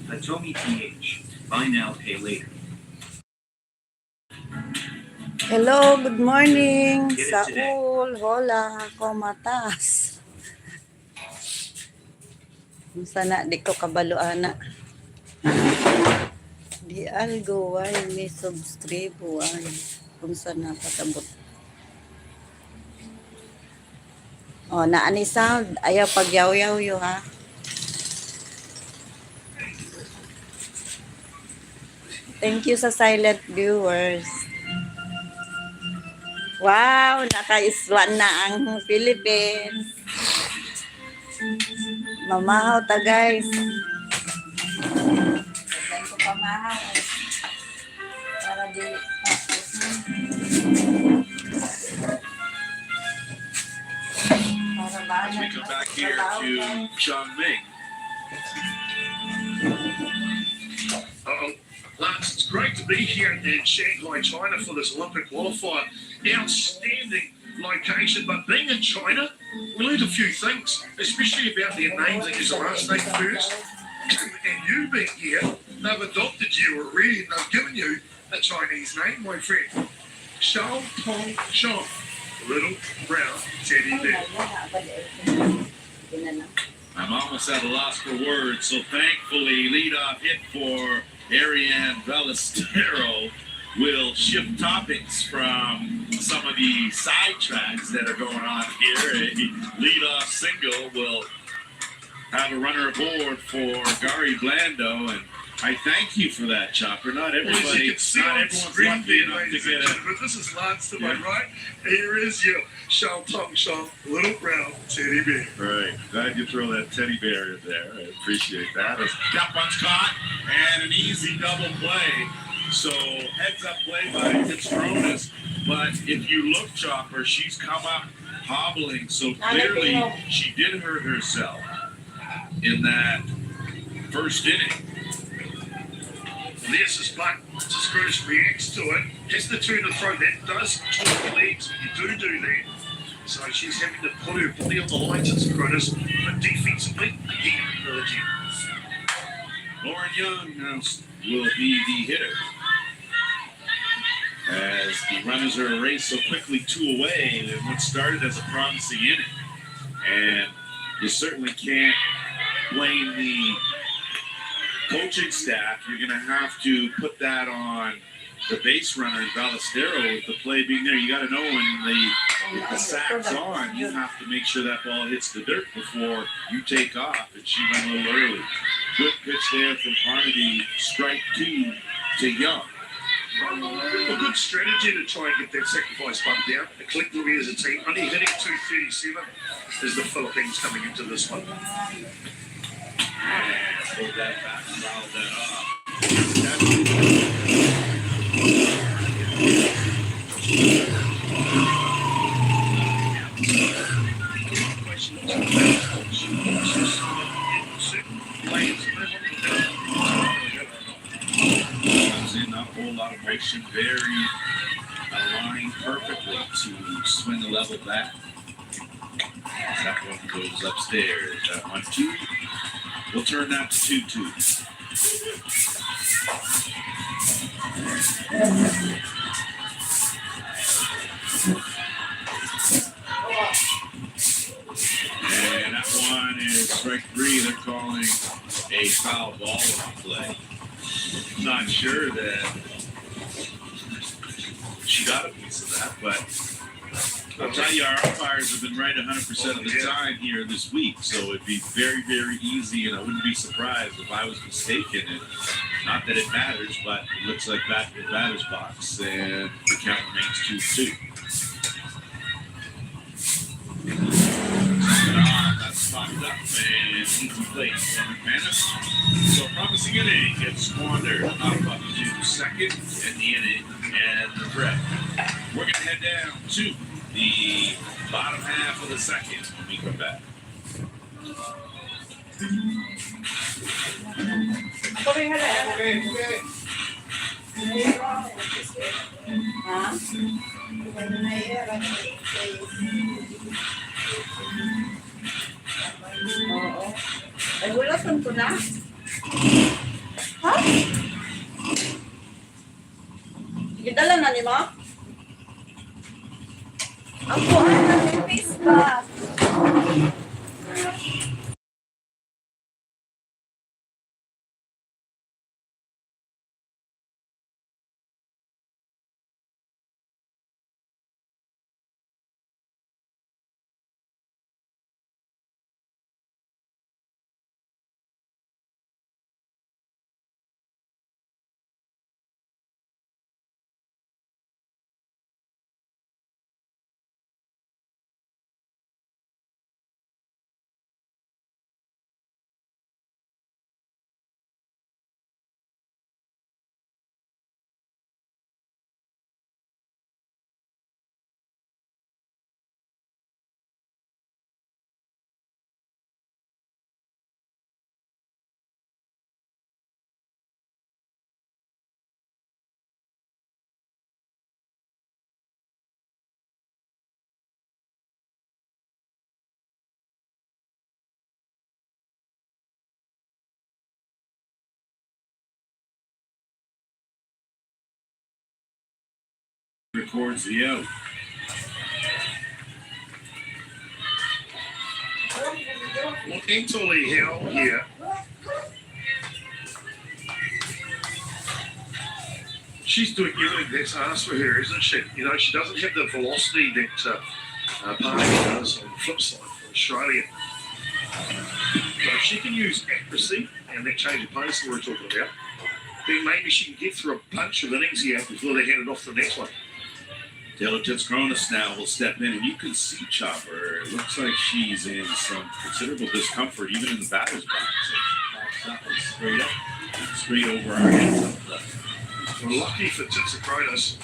Atomi PH. Buy now, pay later. Hello, good morning. Get it today. Saul, hola, komatas. Sana di ko kabaluana. Di algo why may subscribe why kung sana patabot. Oh, naani sound ayaw pagyaw-yaw yo ha. Thank you sa silent viewers. Wow, nakaiswan na ang Philippines. Mamahaw ta guys. Saan ko pamahaw? Para di As we come back here to Chongming. Uh-oh. Lance, it's great to be here in Shanghai, China for this Olympic qualifier. Outstanding location, but being in China, we learned a few things, especially about their names. They use the last name first. And you being here, they've adopted you already, and they've given you a Chinese name, my friend. Shao Tong Shong, little brown teddy bear. I'm almost at a loss for words, so thankfully leadoff hit for Ariane Ballestero will shift topics from some of the side tracks that are going on here. A leadoff single will have a runner aboard for Gary Blando, and I thank you for that, Chopper. Not everybody, Well, as you can see not on everyone's screen lucky there, enough to ladies get and a. gentlemen, this is Lance to my right. Here is your Shao Tong Shong, little brown teddy bear. Right. Glad you throw that teddy bear in there. I appreciate that. That one's caught, and an easy double play. So heads up play by Fitzronis. But if you look, Chopper, she's come up hobbling. So clearly she did hurt herself in that first inning. There's his butt. Scrooge reacts to it. Has to turn the throw. That does talk legs when you do that. So she's having to put her body on the line to Scrooge. But defensively, again, another gem. Lauren Young now will be the hitter. As the runners are erased so quickly, 2 away, in what started as a promising inning. And you certainly can't blame the coaching staff. You're going to have to put that on the base runner, Ballestero, with the play being there. You got to know when the sack's on, you have to make sure that ball hits the dirt before you take off. And she went a little early. Good pitch there from Carnegie. Strike 2 to Young. A good strategy to try and get that sacrifice bunt down. Collectively as a team, only hitting 237 as the Philippines coming into this one. And pulled that back and fouled that off. Not a whole lot of motion, very aligned perfectly to swing the level back. That one goes upstairs. That 1-2. We'll turn that to 2-2. And that one is strike 3. They're calling a foul ball on the play. Not sure that she got a piece of that, but I'll tell you, our umpires have been right 100% of the time here this week, so it'd be very, very easy, and I wouldn't be surprised if I was mistaken. And not that it matters, but it looks like back in the batter's box, and the count remains 2-2. That's popped up, and easy play for McManus. So promising inning gets squandered up to second in the inning, and the threat. We're going to head down to the bottom half of the second when we come back. Oo. Ay, wala ko na. Gidala na ni mo? Ako, ano, face ba? Records the out. Looking to Lee Hill here. She's doing everything that's asked for her, isn't she? You know, she doesn't have the velocity that Party does on the flip side for Australia. So if she can use accuracy and that change of pace we were talking about, then maybe she can get through a bunch of innings here before they hand it off to the next one. Taylor Titscronis now will step in, and you can see Chopper. It looks like she's in some considerable discomfort, even in the batter's box. So that was straight up, straight over our heads. Well, lucky for Titscronis,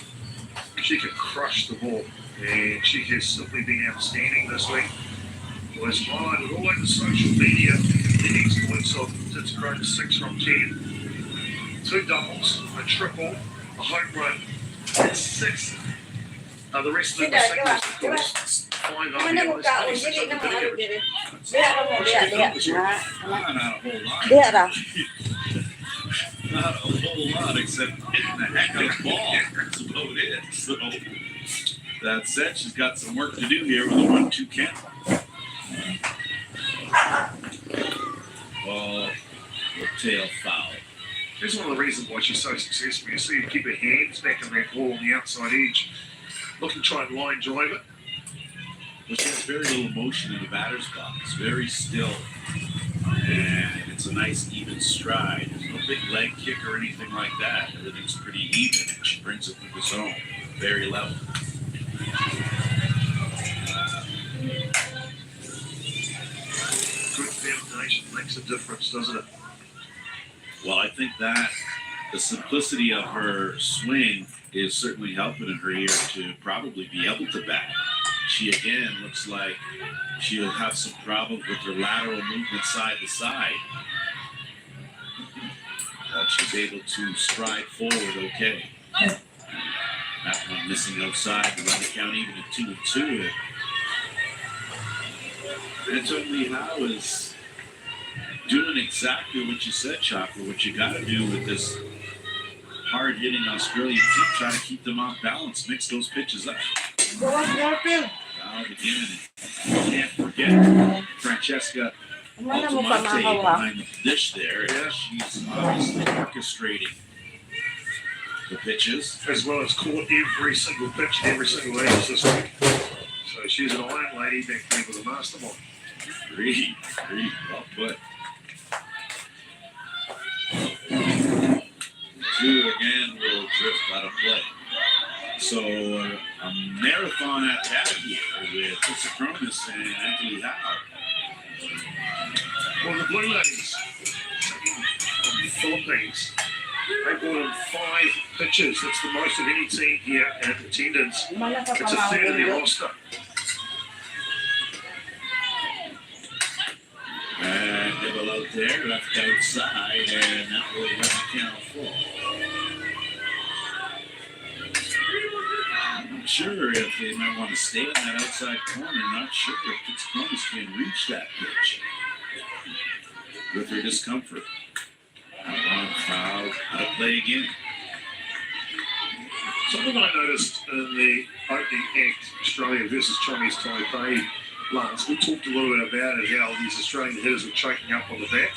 she can crush the ball, and she has simply been outstanding this week. It was highlighted all over social media, the exploits of Titscronis 6 from 10. 2 doubles, a triple, a home run, and 6. The rest of them were singles, of course. 5 Ano mo RBIs, ka? 26 Dili on na the mo ano video. dili. Diha ra mo, diha, diha. Not a whole lot. Diha ra. Not a whole lot, except hitting the heck of a ball. That's about it. So, that said, she's got some work to do here with a 1-2 count. Oh, the tail foul. That's one of the reasons why she's so successful. You see her keep her hands back on that ball on the outside edge, looking to try and line drive it. But she has very little motion in the batter's box. Very still. And it's a nice even stride. There's no big leg kick or anything like that. Everything's pretty even. She brings it to the zone. Very level. Good foundation makes a difference, doesn't it? Well, I think that the simplicity of her swing is certainly helping her here to probably be able to bat. She again looks like she'll have some problems with her lateral movement side to side. But she's able to stride forward okay. That one missing outside to run the count even at 2-2. Anthony Howe is doing exactly what you said, Chopper, what you got to do with this hard-hitting Australian team, try to keep them off balance, mix those pitches up. Now again, you can't forget Francesca Altamonte behind the dish there. Yeah, she's obviously orchestrating the pitches. As well as caught every single pitch in every single innings this week. So she's an iron lady back there with a mastermind. Agreed, well put. 2 again will drift out of play. So a marathon at bat here with Titscronis and Anthony Howe. Well, the Blue Ladies of the Philippines, they brought in 5 pitches. That's the most of any team here at attendance. It's a third of their roster. And Dibble out there, left outside, and that will run the count full. I'm not sure if they might want to stay in that outside corner. Not sure if Titscronis can reach that pitch with her discomfort. That one foul How to play again. Something I noticed in the opening act, Australia versus Chinese Taipei, Lance, we talked a little bit about it, how these Australian hitters were choking up on the bat.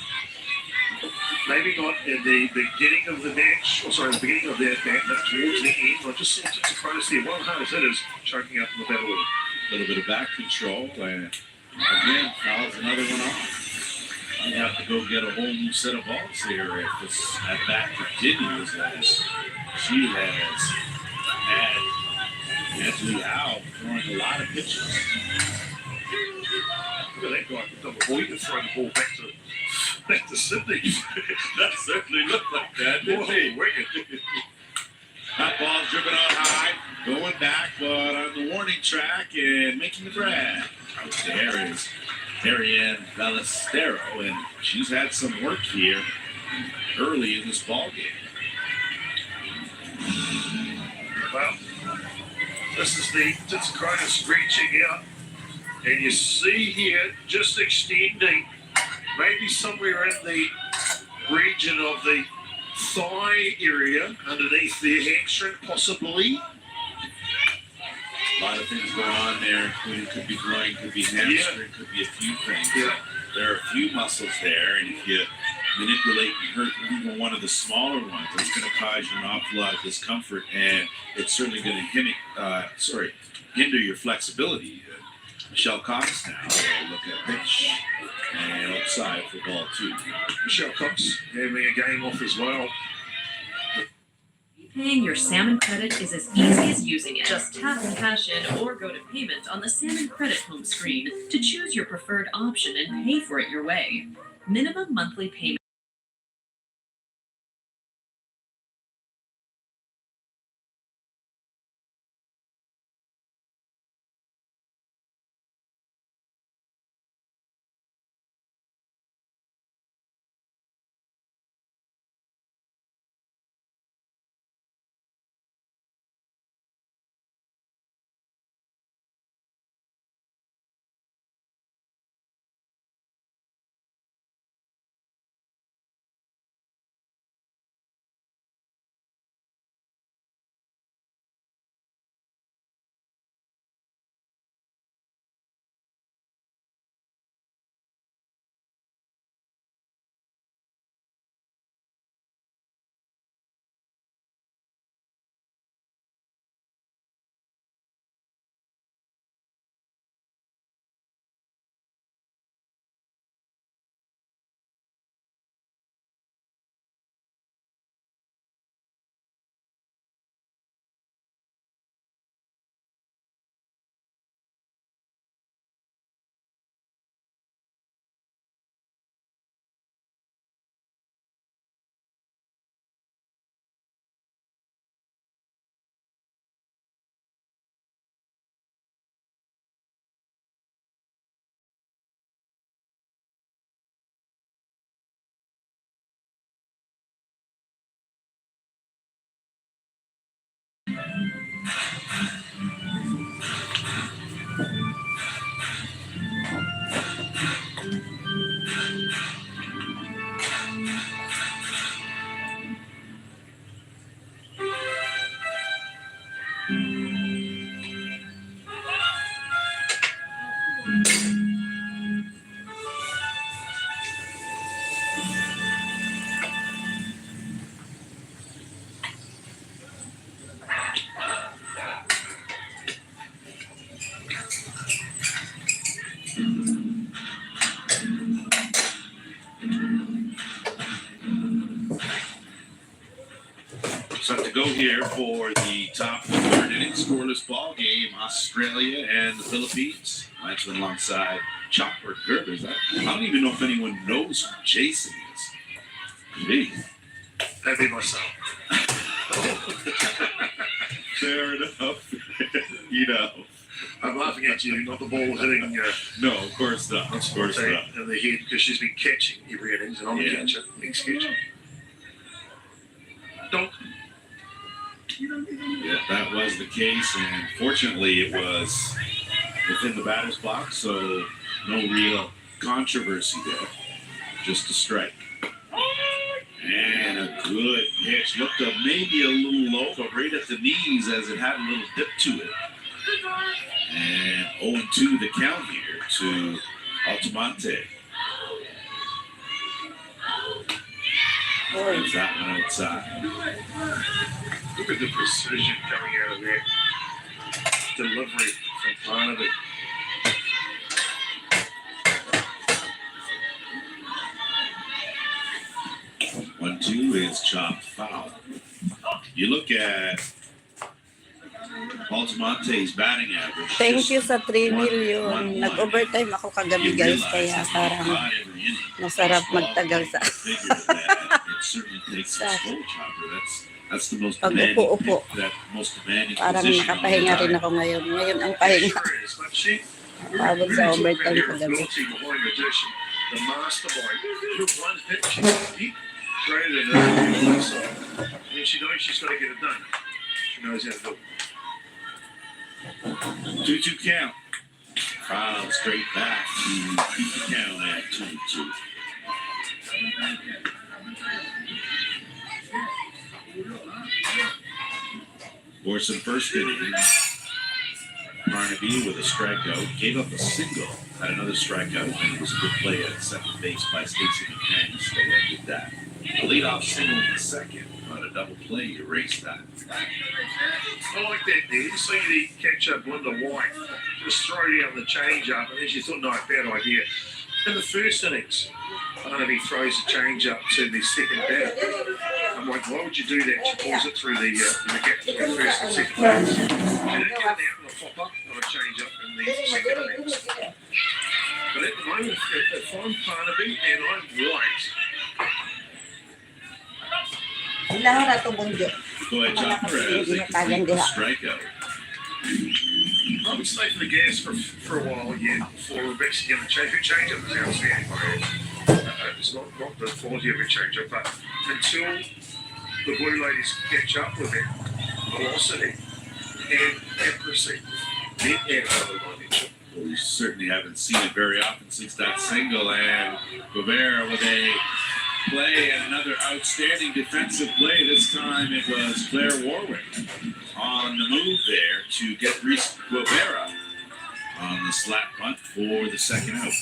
Maybe not in the beginning of the match, or sorry, the beginning of that bat, but towards the end. I just saw Titsakronis there, one of the hardest hitters, choking up on the bat a little. A little bit of back control, and again, fouls another one off. You have to go get a whole new set of balls here if this at bat continues, as she has had Anthony Howe throwing a lot of pitches. Look at that guy with double boy to throw the ball back to Sydney. That certainly looked like that, didn't it? Wicked. That ball driven out high, going back, but on the warning track and making the grab. Out there is Ariane Ballestero, and she's had some work here early in this ball game. Well, this is the Titsakronis reaching out, and you see here just extending, maybe somewhere in the region of the thigh area underneath the hamstring, possibly. A lot of things going on there, including could be groin, could be hamstring, could be a few things. Yeah. There are a few muscles there, and if you manipulate and hurt even one of the smaller ones, it's going to cause you an awful lot of discomfort, and it's certainly going to hinder your flexibility. Michelle Cox now will look at pitch and outside for ball two. Michelle Cox having a game off as well. Paying your salmon credit is as easy as using it. Just tap cash in or go to payment on the salmon credit home screen to choose your preferred option and pay for it your way. Minimum monthly payment. So to go here for the top of the third inning scoreless ball game, Australia and the Philippines. That's been alongside Chopper Gerbers. I don't even know if anyone knows who Jason is. Jeez. That'd be myself. Fair enough. You know. I'm laughing at you, not the ball hitting No, of course not. Of course not. in the head, because she's been catching every innings, and I'm the catcher. Next catcher. Don't. Yeah, that was the case, and fortunately it was within the batter's box, so no real controversy there. Just a strike. And a Good pitch. Looked up maybe a little low, but right at the knees as it had a little dip to it. And 0-2 the count here to Altamonte. Oy. Is that one outside? Look at the precision coming out of that delivery from Barnaby. 1-2 is chopped foul. You look at Altamonte's batting average. Thank you sa 3 million. Nag-overtime ako kagabi guys, kaya parang masarap magtagal sa That's the most pag demanding upo-upo. that most demanding Parang position on the nakapahinga rin diamond. ako ngayon. Ngayon ang pahinga. Pagod sa overtime kagabi. Behind the dish, the mastermind. With one hit, she deep threaded it over the other side. And she knows she's got to get it done. She knows how to do it. 2-2 count. Foul straight back to keep the count at 2-2. For some first inning, Barnaby with a strikeout, gave up a single, had another strikeout, and it was a good play at second base by Stacey McManus that ended that. A leadoff single in the second, but a double play erased that. I like that there. You see the catcher, Belinda White, just throw down the change up, and then she thought, no, bad idea. In the first innings, Barnaby throws the change up to the second batter. I'm like, why would you do that? She pulls it through the gap between first and second base. She didn't get it out in a pop up on a change up in the second innings. But at the moment, if I'm Barnaby and I'm White, Ilang rato bunjo. Go ahead, John Perez, they complete the strikeout. I would stay for the gas for a while yet before Rebecca's going to change. Her change-up is outstanding. It's not the quality of her change-up, but until the Blue Ladies catch up with it, velocity and accuracy, then add another dimension. Well, we certainly haven't seen it very often since that single, and Guevara with a play and another outstanding defensive play. This time it was Claire Warwick on the move there to get Reese Guevara on the slap bunt for the second out.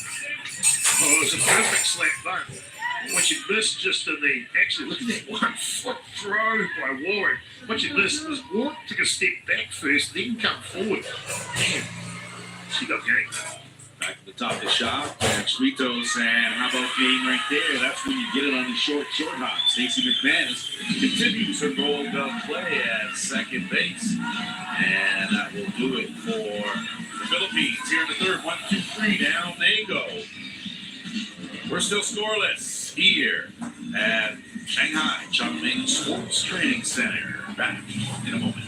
Oh, it was a perfect slap bunt. What you missed just in the, actually look at that 1 foot throw by Warwick. What you missed was Warwick took a step back first, then come forward. Man, she got game. Back at the top of the shop, and Schwitos, and how about game right there? That's when you get it on the short hop. Stacey McManus continues her gold glove play at second base. And that will do it for the Philippines here in the third. 1, 2, 3, down they go. We're still scoreless here at Shanghai Chongming Sports Training Center. Back in a moment.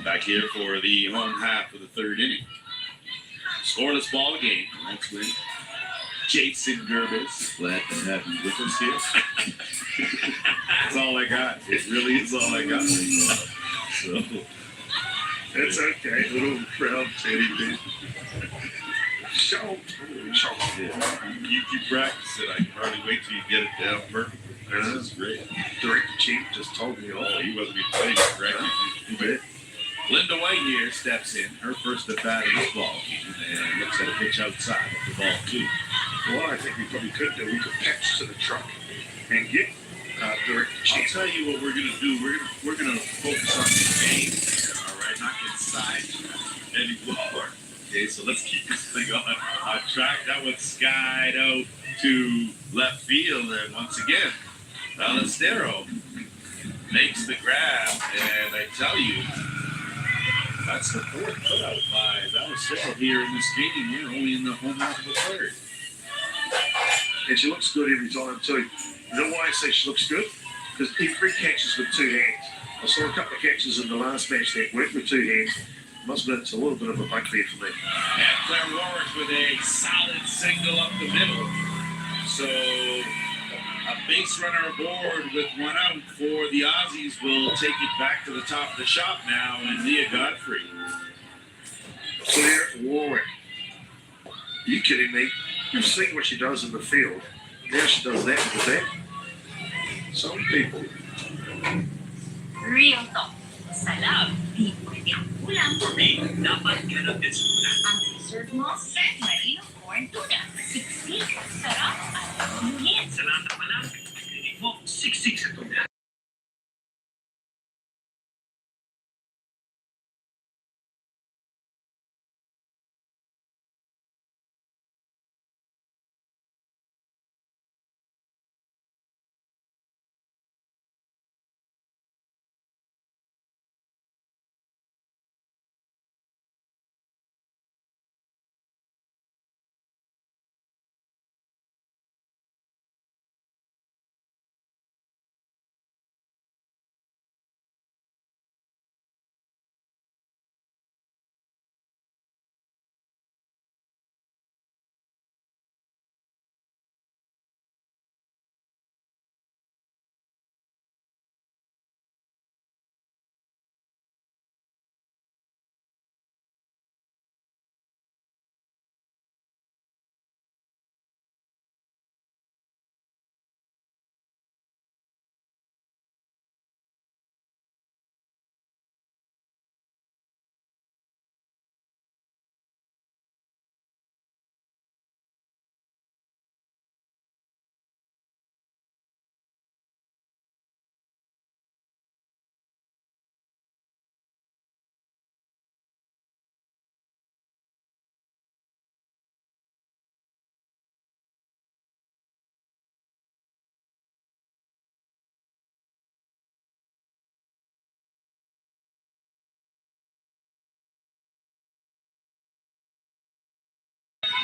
Back here for the home half of the third inning. Scoreless ball game. That's with Jason Gerbis. Glad to have you with us here. That's all I got. It really is all I got. So It's okay, little proud teddy bear. Show. yeah. You keep practicing. I can hardly wait till you get it down perfectly. This is great. Director Chief just told me all. Oh, he wasn't even playing it correctly. You bet. Linda White here steps in, her first at bat of this ball game, and looks at a pitch outside of the ball too. What I think we probably could do, we could patch to the truck and get direct I'll chance. tell you what we're gonna do. We're gonna focus on the game, all right, not inside anymore. Okay, so let's keep this thing on track. That one skied out to left field, and once again, Ballestero makes the grab, and I tell you, that's the fourth putout by Ballestero here in this game. We're only in the home half of the third. And she looks good every time too. You know why I say she looks good? Because every catches with two hands. I saw a couple of catches in the last match that worked with two hands. Must have been it's a little bit of a bugbear for me. And Claire Warwick with a solid single up the middle. So a base runner aboard with one out for the Aussies will take it back to the top of the shop now, and Leah Godfrey. Claire Warwick. Are you kidding me? You've seen what she does in the field. Now she does that with that. Some people. Real talk. Sarap. Di pwedeng kulang. Dapat ganap din sa una. Ang dessert mo, San Marino corn tuna. Siksik, sarap, at ulit. Sa lahat ng malang, hindi mo siksik sa tuna.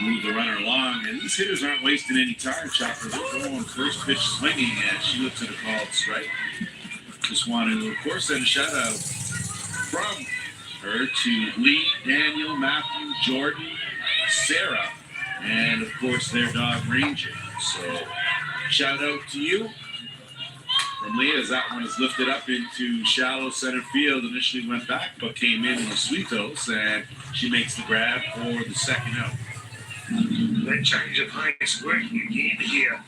Move the runner along, and these hitters aren't wasting any time, Chopper. They're going first pitch swinging, and she looks at a called strike. Just want to, of course, send a shout out from her to Lee, Daniel, Matthew, Jordan, Sarah, and of course their dog Ranger. So shout out to you from Leah as that one is lifted up into shallow center field. Initially went back, but came in with Sweetos, and she makes the grab for the second out. That change of pace working again here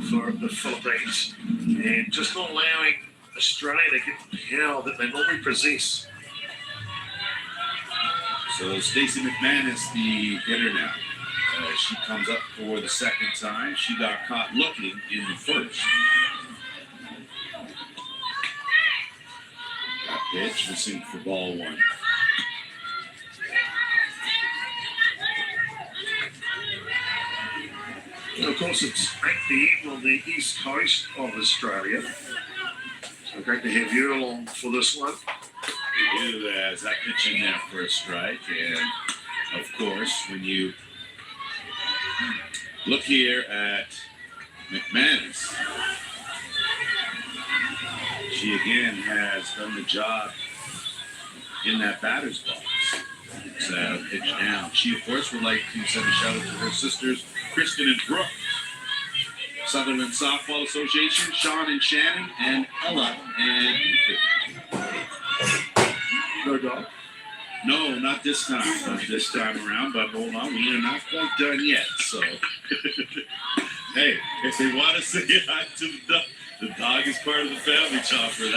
for the Philippines and just not allowing Australia to get the power that they normally possess. So Stacey McManus, the hitter now. She comes up for the second time. She got caught looking in the first. That pitch missing for ball one. And of course, it's 8 p.m. on the east coast of Australia. So great to have you along for this one. We do as that pitch in there for a strike. And of course, when you look here at McManus, she again has done the job in that batter's box. It's a pitch down. She, of course, would like to send a shout out to her sisters, Kristen and Brooke, Sutherland Softball Association, Sean and Shannon, and Ella and No dog. no, not this time. Not this time around, but hold on, we are not quite done yet. So, hey, if they want to say hi to The dog is part of the family, Chopper.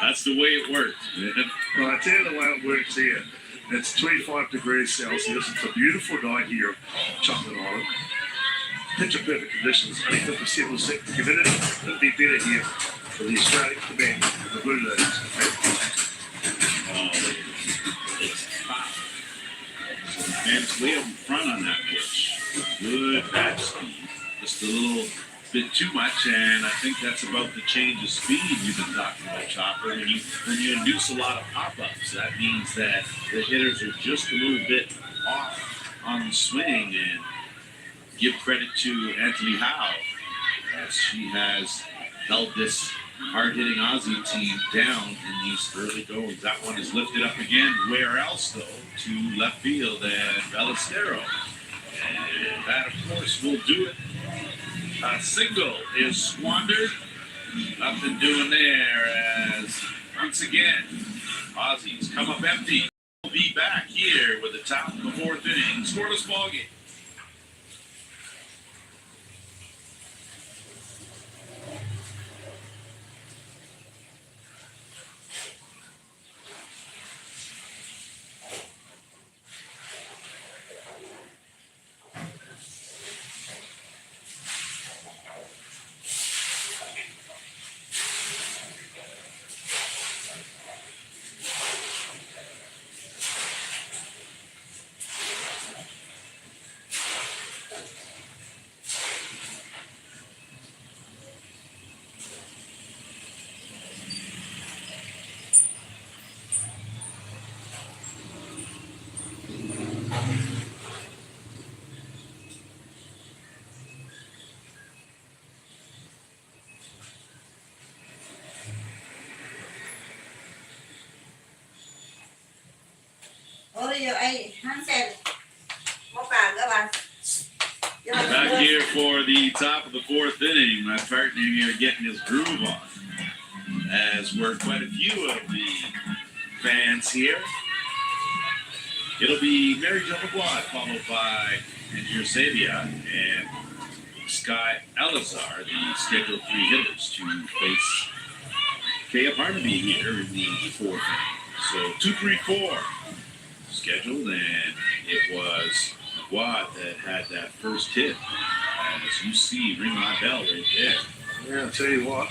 That's the way it works, man. Well, I tell you the way it works here. It's 25 degrees Celsius. It's a beautiful night here on Chocolate Island. Picture perfect conditions. Only 57% humidity. It'll be better here for the Australian command of the Blue Jays. Oh, it's hot. And it's way up in front on that pitch. Good bat speed. Just a little bit too much, and I think that's about the change of speed you've been talking about, Chopper. When you induce a lot of pop-ups, that means that the hitters are just a little bit off on the swing, and give credit to Anthony Howe, as she has held this hard-hitting Aussie team down in these early goings. That one is lifted up again. Where else, though? To left field and Ballestero. And that, of course, will do it. A single is squandered. Nothing doing there as, once again, Aussies come up empty. We'll be back here with the top of the fourth inning. Scoreless ball game. Back here for the top of the fourth inning. My partner here getting his groove on, as we're quite a few of the fans here. It'll be Mary Jo McGuad, followed by Andrew Sabia and Sky Elazar, the scheduled three hitters to face Kaya Barnaby here in the fourth inning. So 2-3-4 scheduled, and it was McGuad that had that first hit. As you see, ring my bell right there. Yeah, I'll tell you what.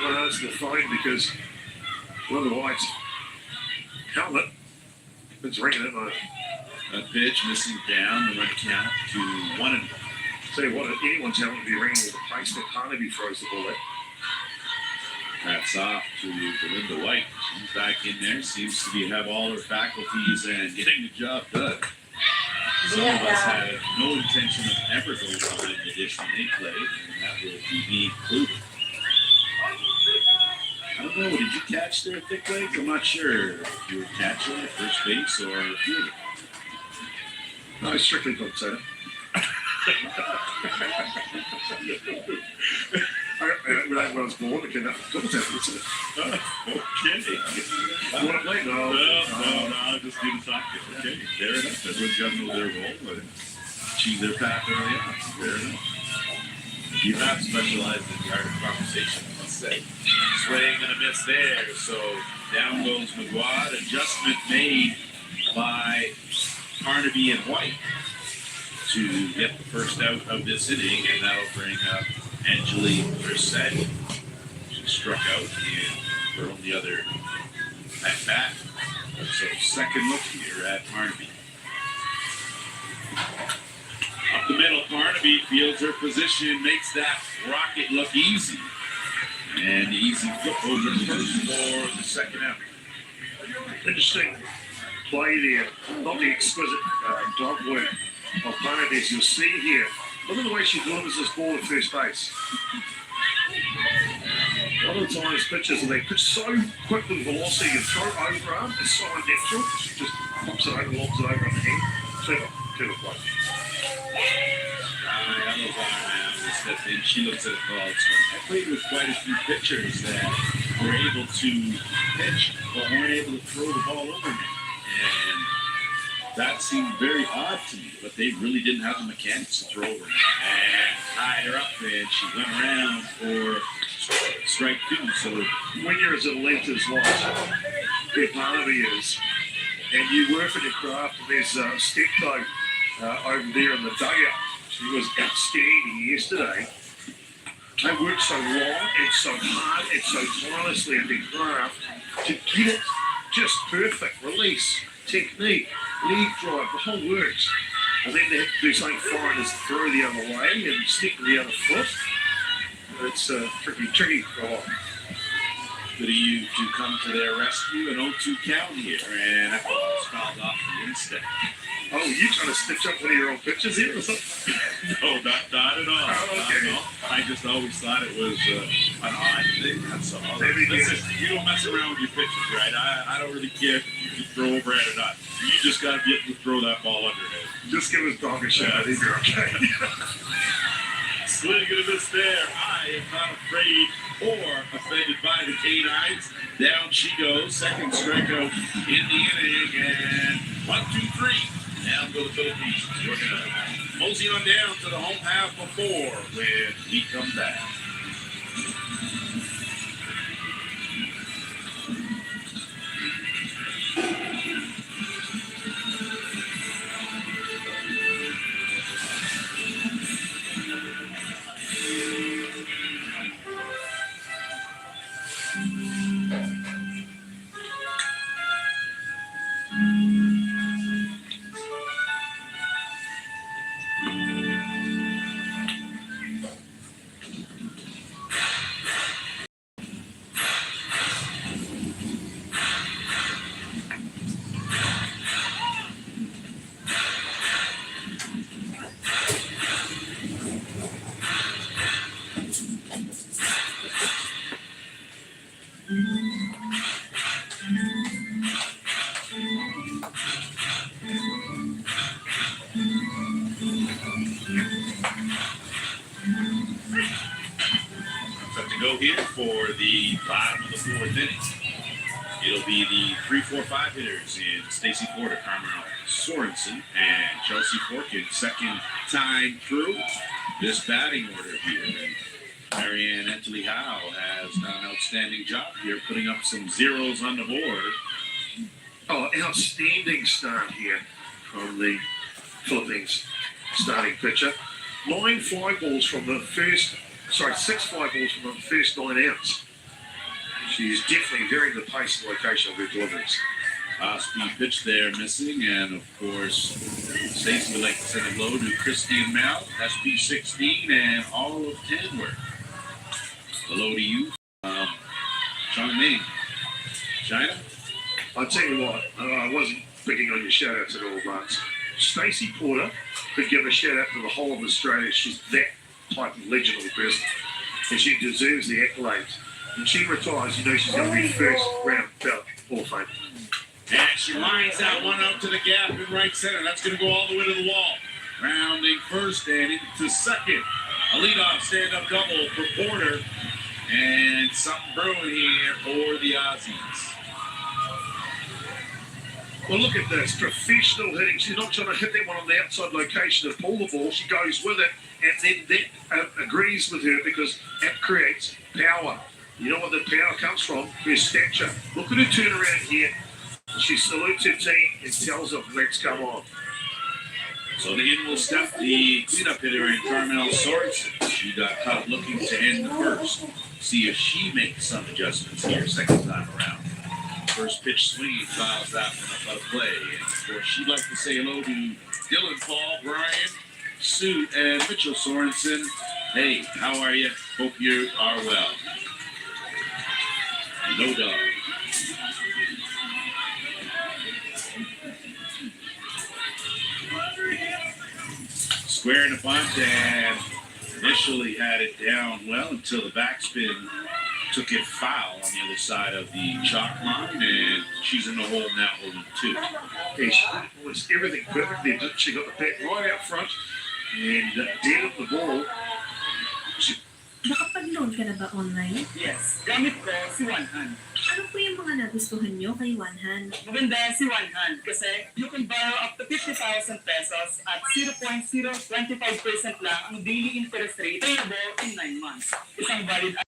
What else to find, because one of the White's helmet is ringing at my. A pitch missing down the run count to 1-1. Tell you what, anyone's helmet would be ringing with the price that Carnaby throws the ball at. Hats off to Belinda White. She's back in there. Seems to have all her faculties and getting the job done. Some of us have no intention of ever going behind the dish when they play, and that will be me included. I don't know, did you catch their thick legs? I'm not sure if you were catching at first base or fielder. No, I strictly don't say it. When I was born, I cannot go to that. Okay. You want to play? No. No, just do the talking. Okay, fair enough. Everyone's got to know their role, but achieve their path early on. Fair enough. You have specialized in the art of conversation, let's say. Swing and a miss there. So down goes McGuad. Adjustment made by Carnaby and White to get the first out of this inning, and that'll bring up Angeli Brissett. She struck out in her only other at bat. So second look here at Carnaby. Up the middle, Carnaby fields her position, makes that rocket look easy. And easy flip over for the second out. Interesting play there. Not the exquisite dog work of Carnaby, as you'll see here. Look at the way she delivers this ball at first base. A lot of the times pitches, and they pitch so quick with velocity and throw over arm, it's so unnatural. She just pops it over, lobs it over on the hand. Clever play. And she looks at it all. I played with quite a few pitchers that were able to pitch, but weren't able to throw the ball over me. And that seemed very odd to me, but they really didn't have the mechanics to throw over me. And tied her up, and she went around for Strike two. So when you're as elite as what Big Barnaby is, and you work at your craft, and there's Steptoe over there in the dugout. She was outstanding yesterday. They work so long and so hard and so tirelessly at their craft to get it just perfect. Release, technique, leg drive, the whole works. And then they have to do something foreign as throw the other way and stick with the other foot. It's tricky for a while. good of you to come to their rescue. An 0-2 count here, and that ball is fouled off the instep. Oh, you trying to stitch up one of your own pictures here or something? No, not at all. Oh, okay. Not at all. I just always thought it was an odd thing. That's all. Maybe Listen, you don't mess around with your pitches, right? I don't really care if you can throw over it or not. You just got to be able to throw that ball underhand. Just give us dog a shot. I think you're okay. Swing and a miss there. I am not afraid or offended by the canines. Down she goes. Second strikeout in the inning. And 1, 2, 3. Down go the Philippines. We're going to mosey on down to the home half before when we come back. Set to go here for the bottom of the fourth inning. It'll be the 3-4-5 hitters in Stacy Porter, Carmel Sorensen, and Chelsea Forkin. Second time through this batting order here. And Marianne Entley Howe has done an outstanding job here, putting up some zeros on the board. Oh, outstanding start here from the Philippines starting pitcher. 9 fly balls from the first, 6 fly balls from the first 9 outs. She's definitely varying the pace and location of her deliveries. Speed pitch there missing, and of course, Stacey would like to send a blow to Christian Mal, SP 16, and all of Tanworth. Hello to you, Chong Ming. China? I'll tell you what, I wasn't picking on your shout-outs at all, but Stacey Porter could give a shout-out to the whole of Australia. She's that type of legendary person, and she deserves the accolades. When she retires, you know she's going to be first round ballot Hall of Fame. And she lines that one up to the gap in right center. That's going to go all the way to the wall. Rounding first and into second. A leadoff stand-up double for Porter. And something brewing here for the Aussies. Well, look at this. Professional hitting. She's not trying to hit that one on the outside location and pull the ball. She goes with it, and then that agrees with her because it creates power. You know what the power comes from? Her stature. Look at her turnaround here. She salutes her team and tells them, let's come on. So the in will step the cleanup hitter in Carmel Sorensen. She got caught looking to end the first. See if she makes some adjustments here second time around. First pitch swinging fouls that one up out of play. And of course, she'd like to say hello to Dylan, Paul, Brian, Sue, and Mitchell Sorensen. Hey, how are you? Hope you are well. No dog. Square in the bunt, and initially had it down well until the backspin took it foul on the other side of the chalk line, and she's in the hole now, 0-2. Yeah, she was everything perfectly. She got the bat right out front and dead on the ball. Nakapag-loan ka na ba online? Yes, gamit ko si Wanhan. Ano po yung mga nagustuhan nyo kay Wanhan? Maganda si Wanhan kasi you can borrow up to 50,000 pesos at 0.025% lang ang daily interest rate payable in 9 months. Isang valid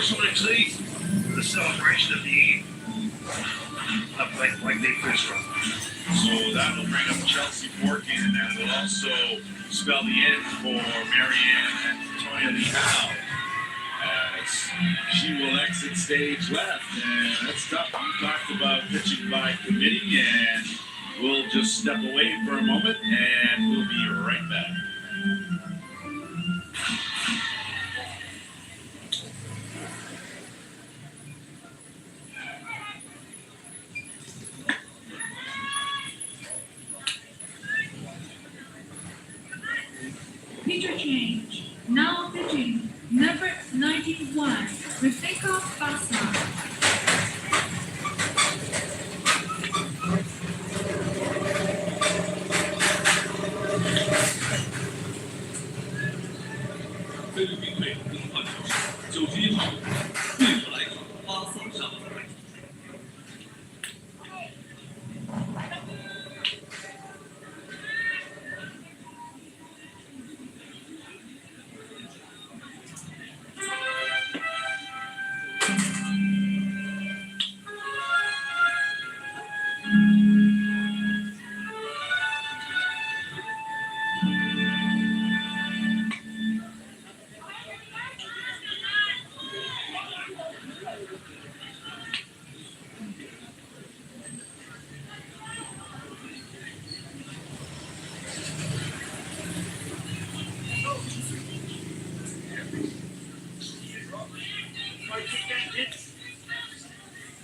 High tea for the celebration of the end. Like their first run. So that'll bring up Chelsea Forkin, and it'll also spell the end for Marianne and Toya Leal as she will exit stage left. And that's tough. We talked about pitching by committee, and we'll just step away for a moment, and we'll be right back. Pitcher change. Now pitching. Number 91, Rebecca Bassa.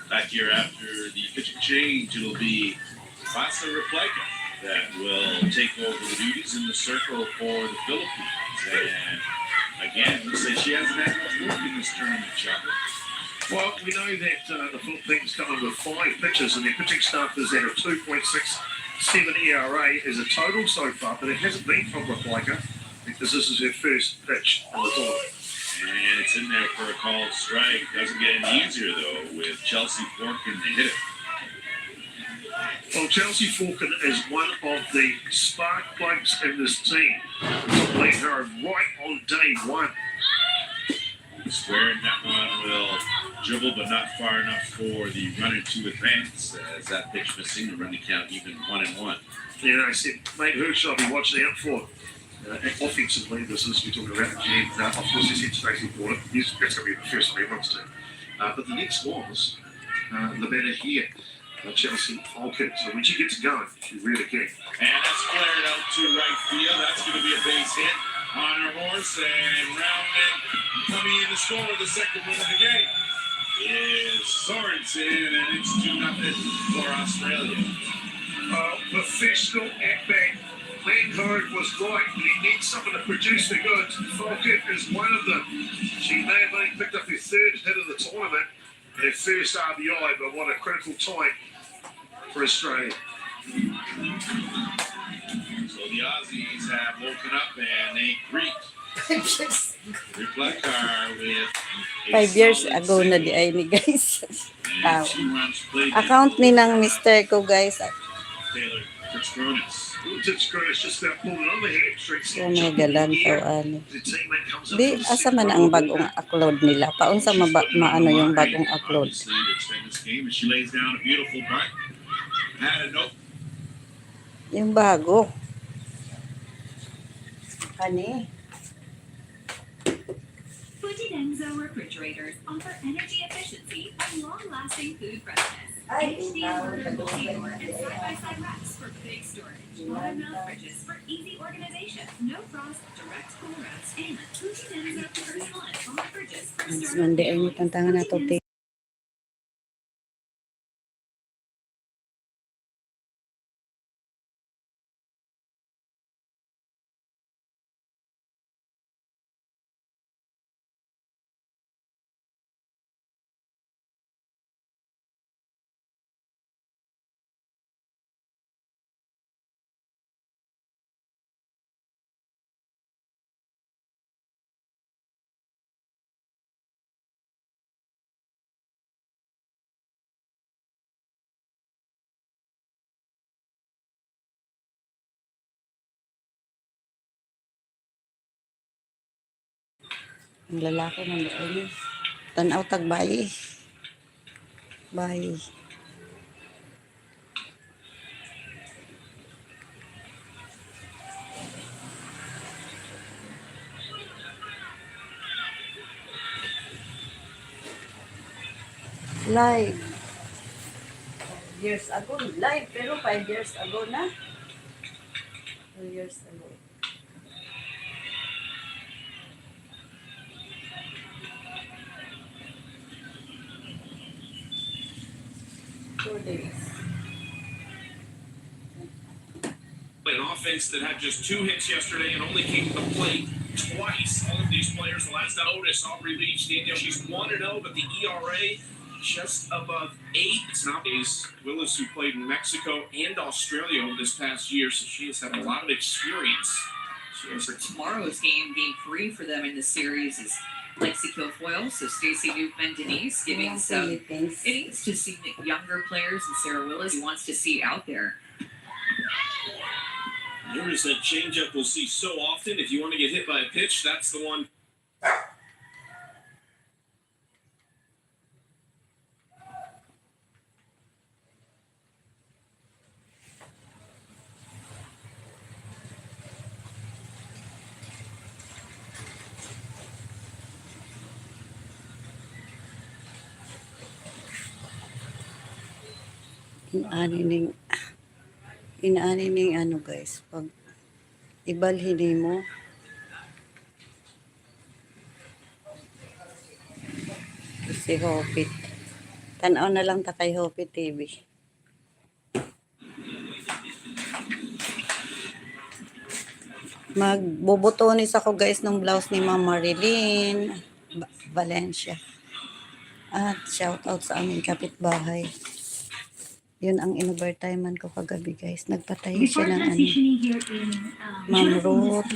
Back here after the pitching change, it'll be Vasa Replica that will take over the duties in the circle for the Philippines. And again, you say she hasn't had much work in this tournament, Chopper. Well, we know that the Philippines come in with 5 pitchers, and their pitching staff is at a 2.67 ERA as a total so far, but it hasn't been from Replica because this is her first pitch in the tournament. And it's in there for a called strike. Doesn't get any easier, though, with Chelsea Forkin to hit it. Well, Chelsea Forkin is one of the spark plugs in this team. To lead her right on day one. Squaring that one will dribble, but not far enough for the runner to advance. As that pitch missing, the running count even 1-1. You know, I said, mate, who should I be watching out for? Offensively, this is we're talking about. And of course, he said Stacey Porter. That's going to be the first one he wants to. But the next was the batter here, Chelsea Forkin. So when she gets going, she really can. And that's flared out to right field. That's going to be a base hit on her horse. And rounding, coming in to score the second run of the game is Sorensen, and it's 2-0 for Australia. Professional at bat. Landcard was right, but he needs someone to produce the goods. Forkin is one of them. She may have only picked up her 3rd hit of the tournament, her first RBI, but what a critical time for Australia. So the Aussies have woken up and they greet Replica with 5 years ago na di ay ni guys. and 2 runs played. Account ni ng mister ko guys. Taylor Fitzgronis. Fitzgronis just about pulled another hamstring. Oh my galan to ano. The teammate comes up Di with a asa man ang bagong upload nila. Paunsa maano yung bagong upload. Obviously, to extend this game, and she lays down a beautiful bunt. Had a note. Yung bago. Kani. Fontanosa refrigerators offer energy efficiency and long-lasting food freshness. Ay, HDM multi-door and side-by-side racks for big storage. Bottom mount fridges for easy organization. No frost, direct cool wraps, and Fontanosa personal and small fridges for Mas mandi ay tantangan nato te. Ang lalaki ng doon. Tanaw tag bayi. Bayi. Live. 5 years ago, live, pero 5 years ago na. 2 years ago. Days. An offense that had just 2 hits yesterday and only came to the plate twice. All of these players, the last notice, off relief. She's 1-0, but the ERA just above 8. It's not Willis, who played in Mexico and Australia over this past year, so she has had a lot of experience. For tomorrow's game 3 for them in the series is Lexi Kilfoyle, so Stacey Newman Denise giving some innings to see younger players and Sarah Willis who wants to see out there. There is that changeup we'll see so often. If you want to get hit by a pitch, that's the one. Inaani ning ano guys, pag ibalhin mo si Hopit. Tanaw na lang ta kay Hopit TV. Magbubutonis ako guys ng blouse ni Ma'am Marilyn Valencia. At shout out sa aming kapitbahay. Yun ang in-overtimean ko kagabi guys. Nagpatahi siya ng ano. Ma'am Ruth.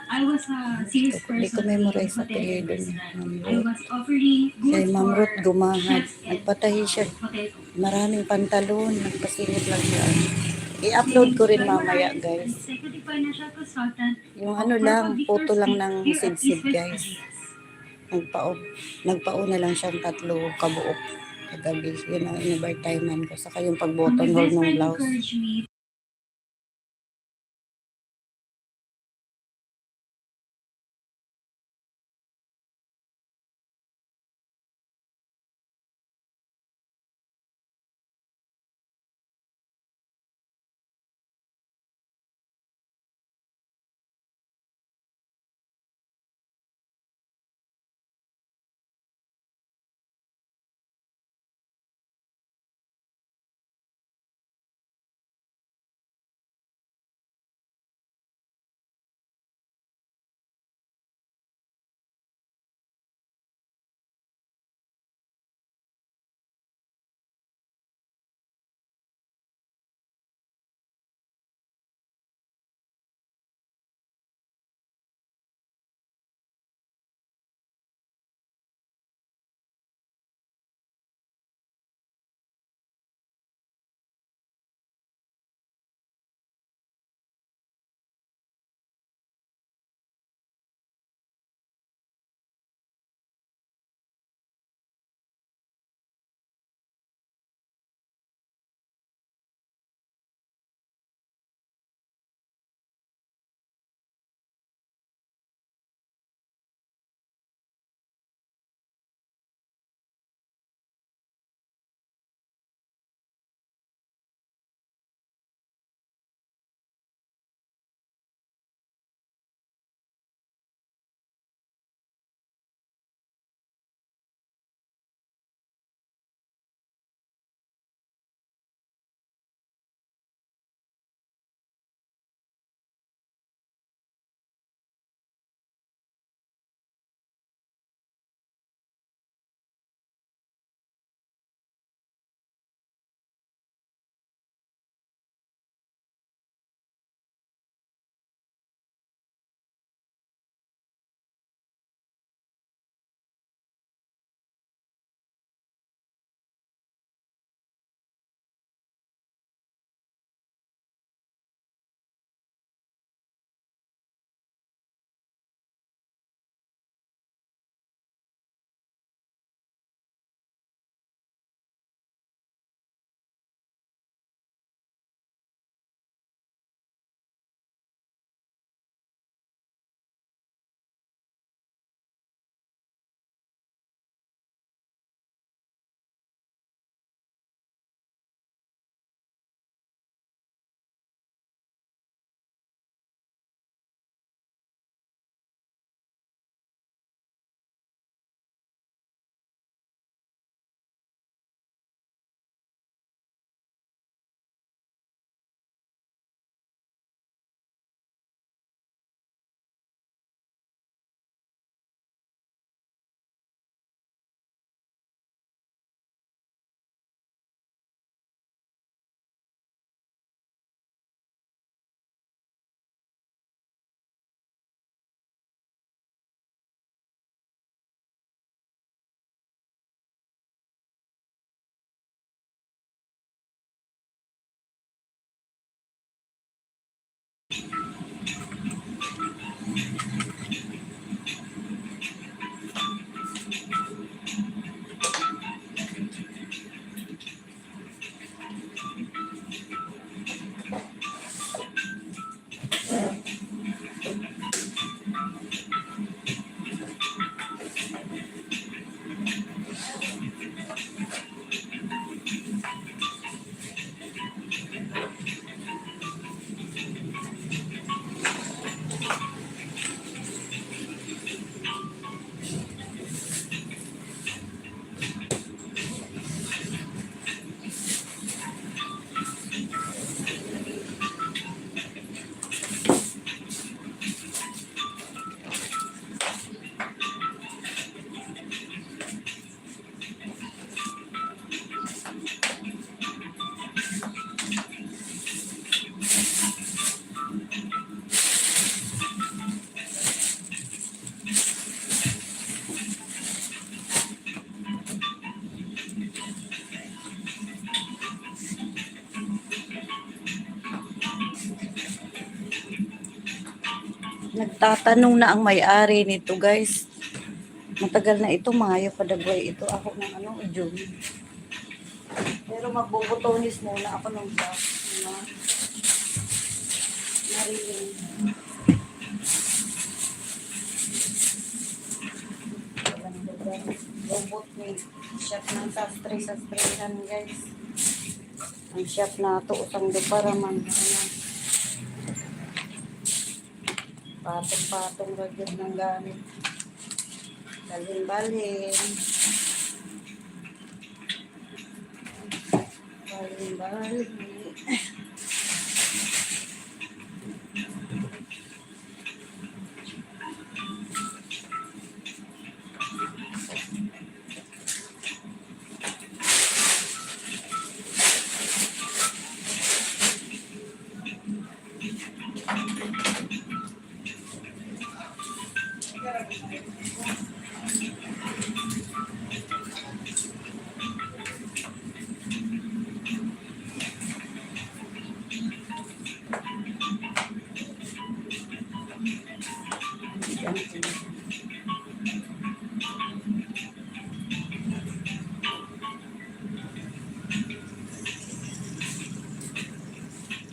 I was a sales person. Hindi ko memorize sa apelyido niya. Ma'am I Ruth. was offering Kay goods Ma'am for Ruth Gumahad. chefs and Nagpatahi siya. hotels. Maraming pantalon. Nagpasilip lang siya. I-upload ko rin mamaya guys. Executive financial consultant. Yung ano lang, photo lang ng sidsid guys. Nagpauna lang siyang 3 kabuok kagabi. Yun ang in-overtimean ko. Saka yung pag-button hole ng blouse. Encouraged me Nagtatanong na ang may-ari nito, guys. Matagal na ito, mayo padagway ito. Ako ng June. Pero magbubutonis muna ako ng blouse. Nariling. Robot ni shop ng sastre-sastrehan, guys. Ang shop na ito, usang do para man. Patong-patong ragyan ng gamit. Balhin-balhin. Balhin-balhin.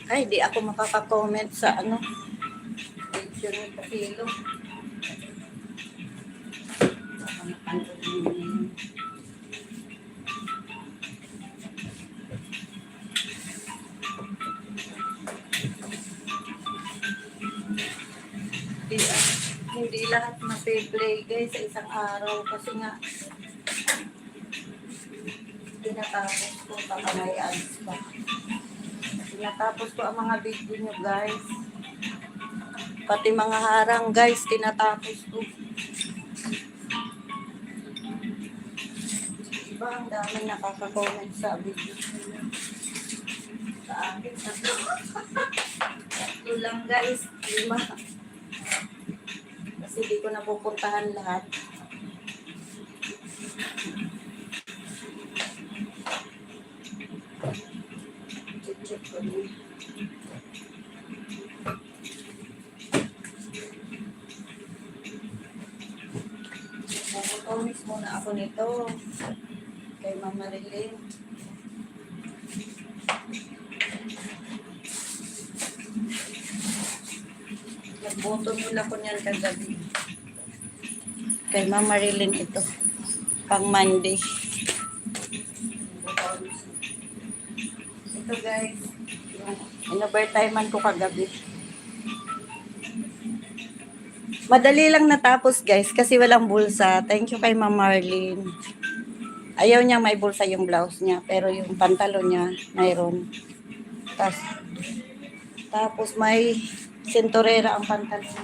Ay, di ako makaka-comment sa picture ni Kapilo. Hindi lahat mape-play, guys, sa isang araw kasi nga tinatapos ko baka may ads pa. Tinatapos ko ang mga video nyo, guys. Pati mga harang, guys, tinatapos ko. Diba, ang dami nakaka-comment sa video nyo. Sa akin, tatlo lang, guys. 5. Kasi di ko napupuntahan lahat. Check ko din. Puputonis muna ako nito kay Mama Rilin. Nagboto nila ko niyan kagabi. Kay Mama Rilin ito. Pang Monday. Ito, guys. In-overtimean ko kagabi. Madali lang natapos, guys, kasi walang bulsa. Thank you kay Ma'am Marlene. Ayaw niya may bulsa yung blouse niya, pero yung pantalon niya, mayroon. Tapos may sinturera ang pantalon.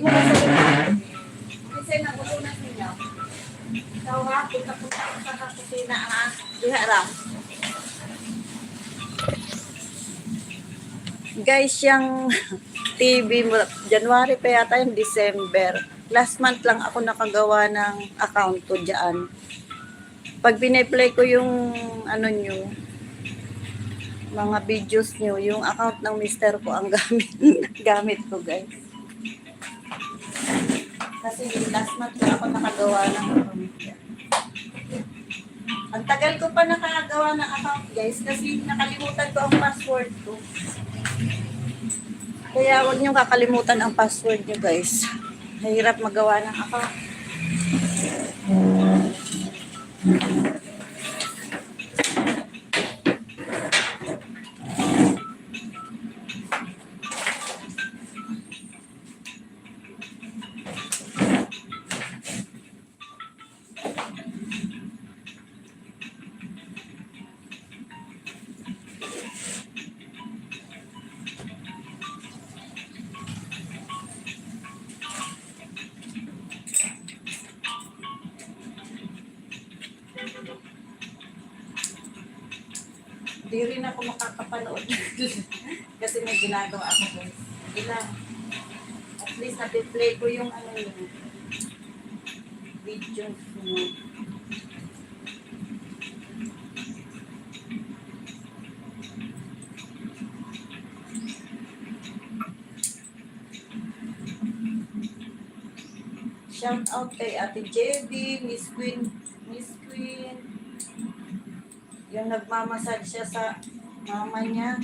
mo kasabihin. Kasi nagutunan niya. Ikaw ha, punta-punta ko sa kusina ha. Diha ra. Guys, yung TV mo, January pa yata yung December. Last month lang ako nakagawa ng account ko dyan. Pag piniplay ko yung ano nyo, mga videos nyo, yung account ng mister ko ang gamit ko guys. Kasi last month lang ako nakagawa ng account. Ang tagal ko pa nakagawa ng account guys kasi nakalimutan ko ang password ko. Kaya huwag nyo kakalimutan ang password nyo guys. Mahirap magawa ng account. Hindi rin ako makakapanood. Kasi may ginagawa ako guys. Ilang. At least napi-play ko yung ano yung videos mo. Shout out kay Ate JB, Miss Queen. Yung nagmamasad siya sa mama niya.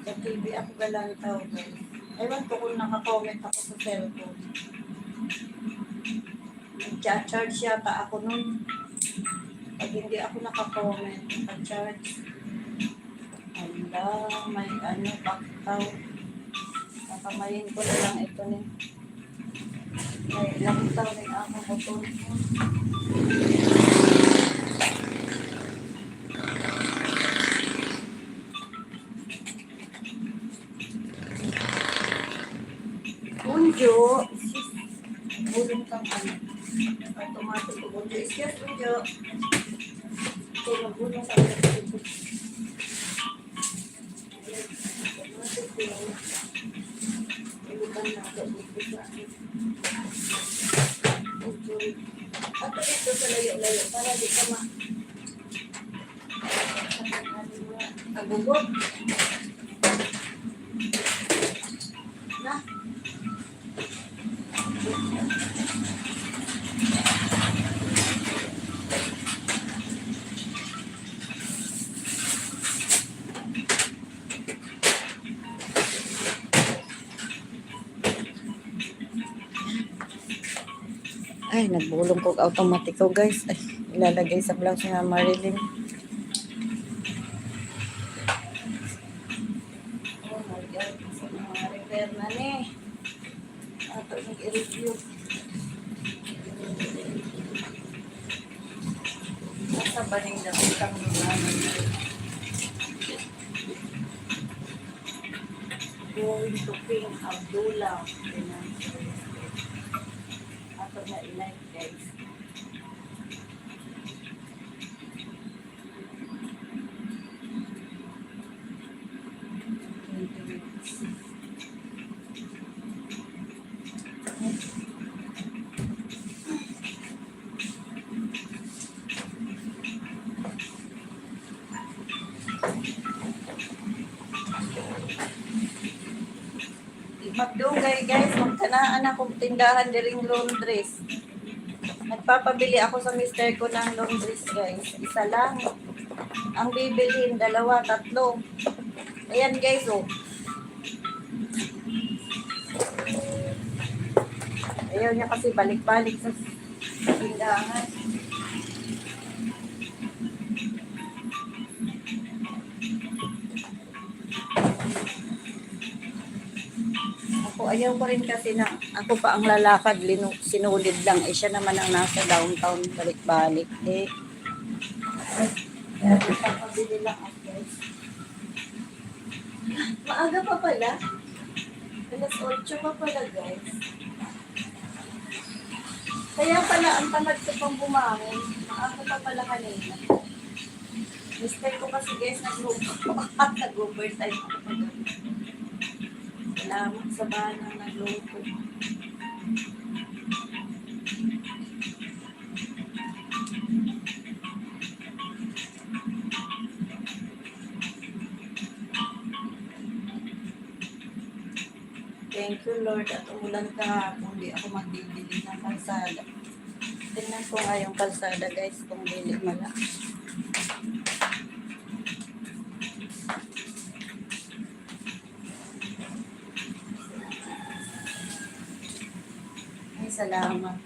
Sa TV ako galantaw guys. Ewan ko kung naka-comment ako sa cellphone. Nag-charge yata ako nun. Pag hindi ako naka-comment, naka-charge. Hala, may ano, baktaw. Nakamayin ko na lang ito ni. May laktaw rin ako button. Bunjo, bulong kang ano. Automatic ko bunjo. Excuse bunjo. Kaya bulong kang bunjo. Automatic ko. Ilukan na ako. Bunjo. Ato ito sa layo-layo para di ka agugot. Na. Ay, nagbulong ko automatic ko guys. Ay, ilalagay sa blouse nga Marilyn. Oh my God. Sa mga repair na ni. Ato nag-review. Nasa baling dapat ang lugar. Going to Ping Abdullah. Ato na ilike guys. Magdungay guys, magkanaan akong tindahan diring laundries. Nagpapabili ako sa mister ko ng laundries guys. Isa lang. Ang bibilhin, 2, 3. Ayan guys oh. Ayaw niya kasi balik-balik sa tindahan. Ayaw ko rin kasi na ako pa ang lalakad, sinulid lang. Eh, siya naman ang nasa downtown, balik-balik. Eh, papabili lang ako guys. Maaga pa pala. Alas 8 pa pala, guys. Kaya pala, ang tamad ko pang bumangon. Maaga pa pala kanina. Mister ko kasi, guys, nag-overtime ako pa doon. Salamat sa banang nagluto. Thank you, Lord, at umulan kahapon. Hindi ako magbibili ng kalsada. Tingnan ko nga yung kalsada, guys, kung bili mala. Ay, salamat.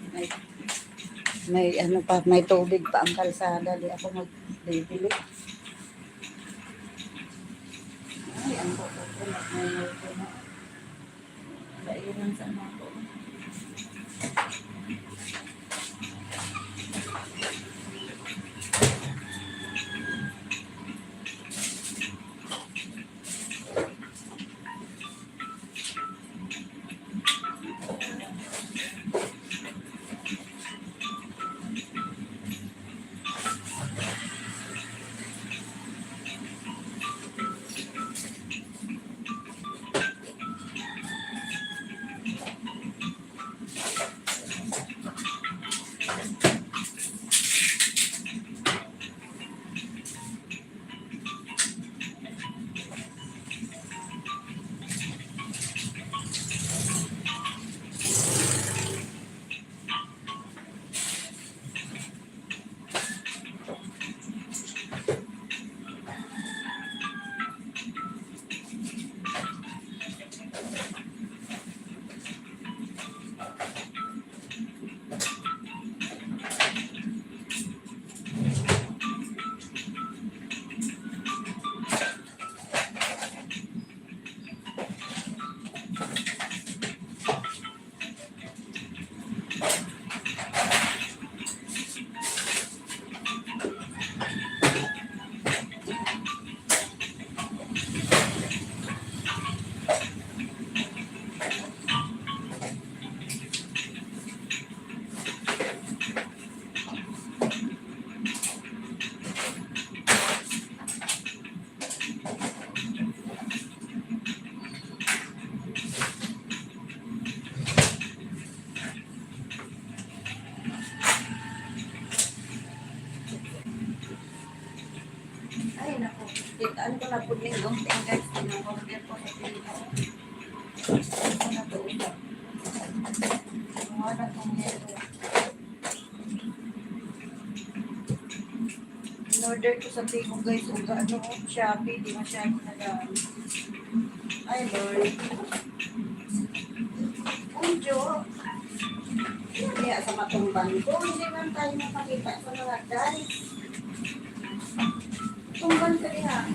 May ano pa, may tubig pa ang kalsada. Di ako magbibili. Ay, ang kukulat na yun. Kailan sa mga ko. Ay, naku. Titaan ko na po yung gumting, guys. Tinong-order ko sa pinito. Ano na po ito? Ang wala kong yelo. In-order ko sa Tico, guys. Kung gaano ko, Shopee. Di masyado na lang. Ay, Lord. Unjo. Kaya sa matumban ko, hindi man tayo makakita sa mga guys. Tumban ka niya.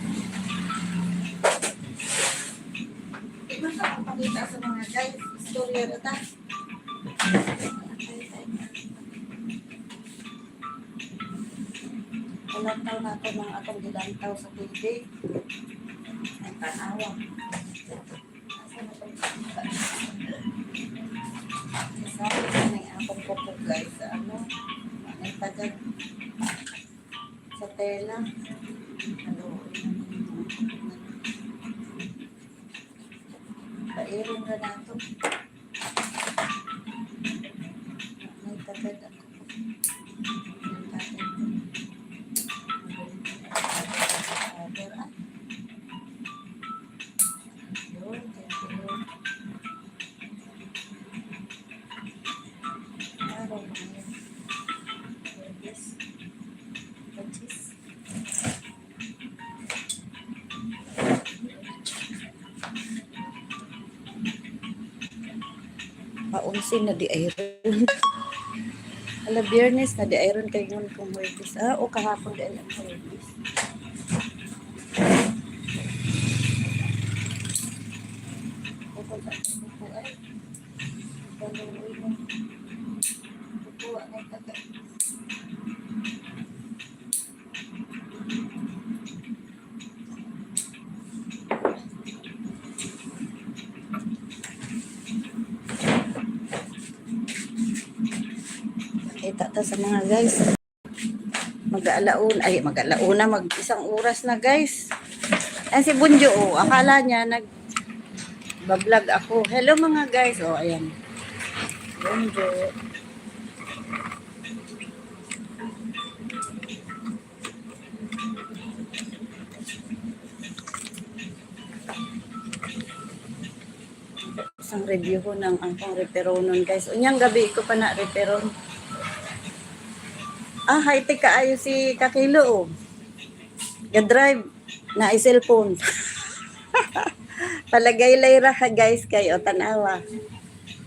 Di man sa makakita sa mga guys. Istorya na ta. Ulantaw natin ng atong gilantaw sa TV. Ang tanawa. Sabi ko na yung akong pupog guys sa ano. Ang tagad sa tela. Pairong na nato. May tagad ako. Yung tatay ko. Paunsin na di iron. Ala, Biyernes na di iron kay ngon kung Huwebes. O kahapon di ang Huwebes. kita ta sa mga guys. Mag-alauna, mag-isang oras na guys. Ayan si Bunjo, oh, akala niya nag-vlog ako. Hello mga guys, oh, ayan. Bunjo. Isang review ko ng angkong reperonon guys. Unyang gabi ko pa na reperon. High-tech kaayo si Kakilo, oh. Ga-drive na cellphone. Palagay layra ka guys kayo, tanawa.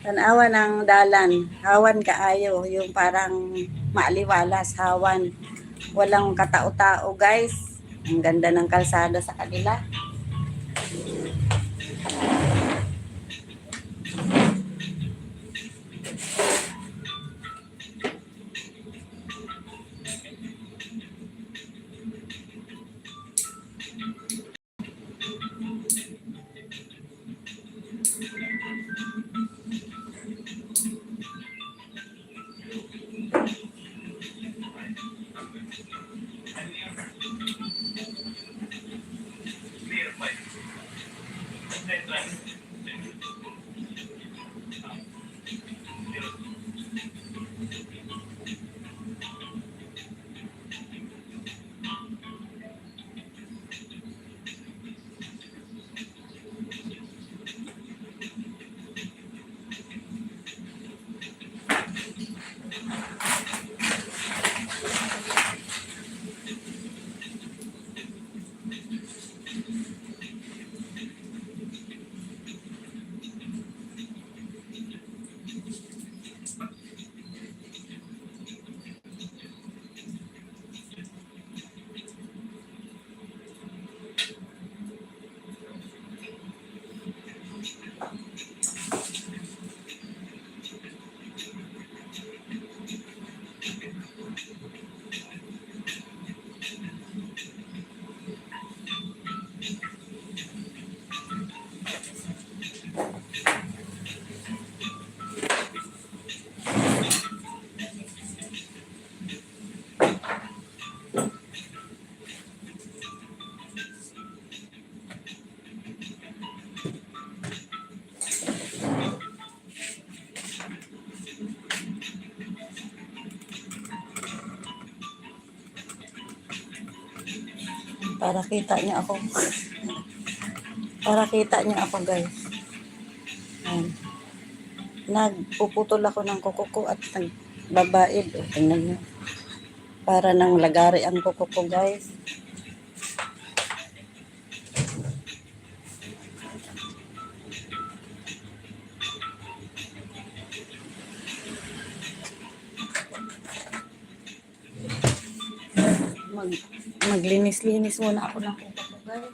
Tanawa ng dalan. Hawan kaayo, yung parang maaliwalas, hawan. Walang katao-tao guys. Ang ganda ng kalsada sa kanila. Para kita niyo ako. Para kita niyo ako guys. Ayan. Nagpuputol ako ng kuko ko at nagbabaid. O, tingnan niyo. Para nang lagari ang kuko ko guys. Maglinis-linis muna ako ng kuko ko guys.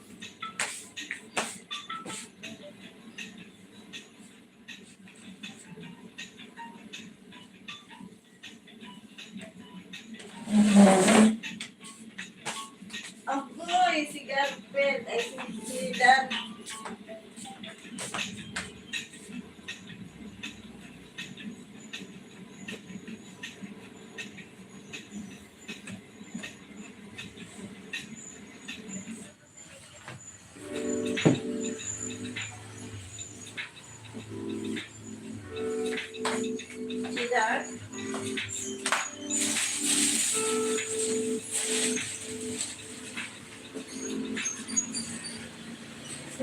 Agoy, si Garpet, ay si Dan. Si Dan. Si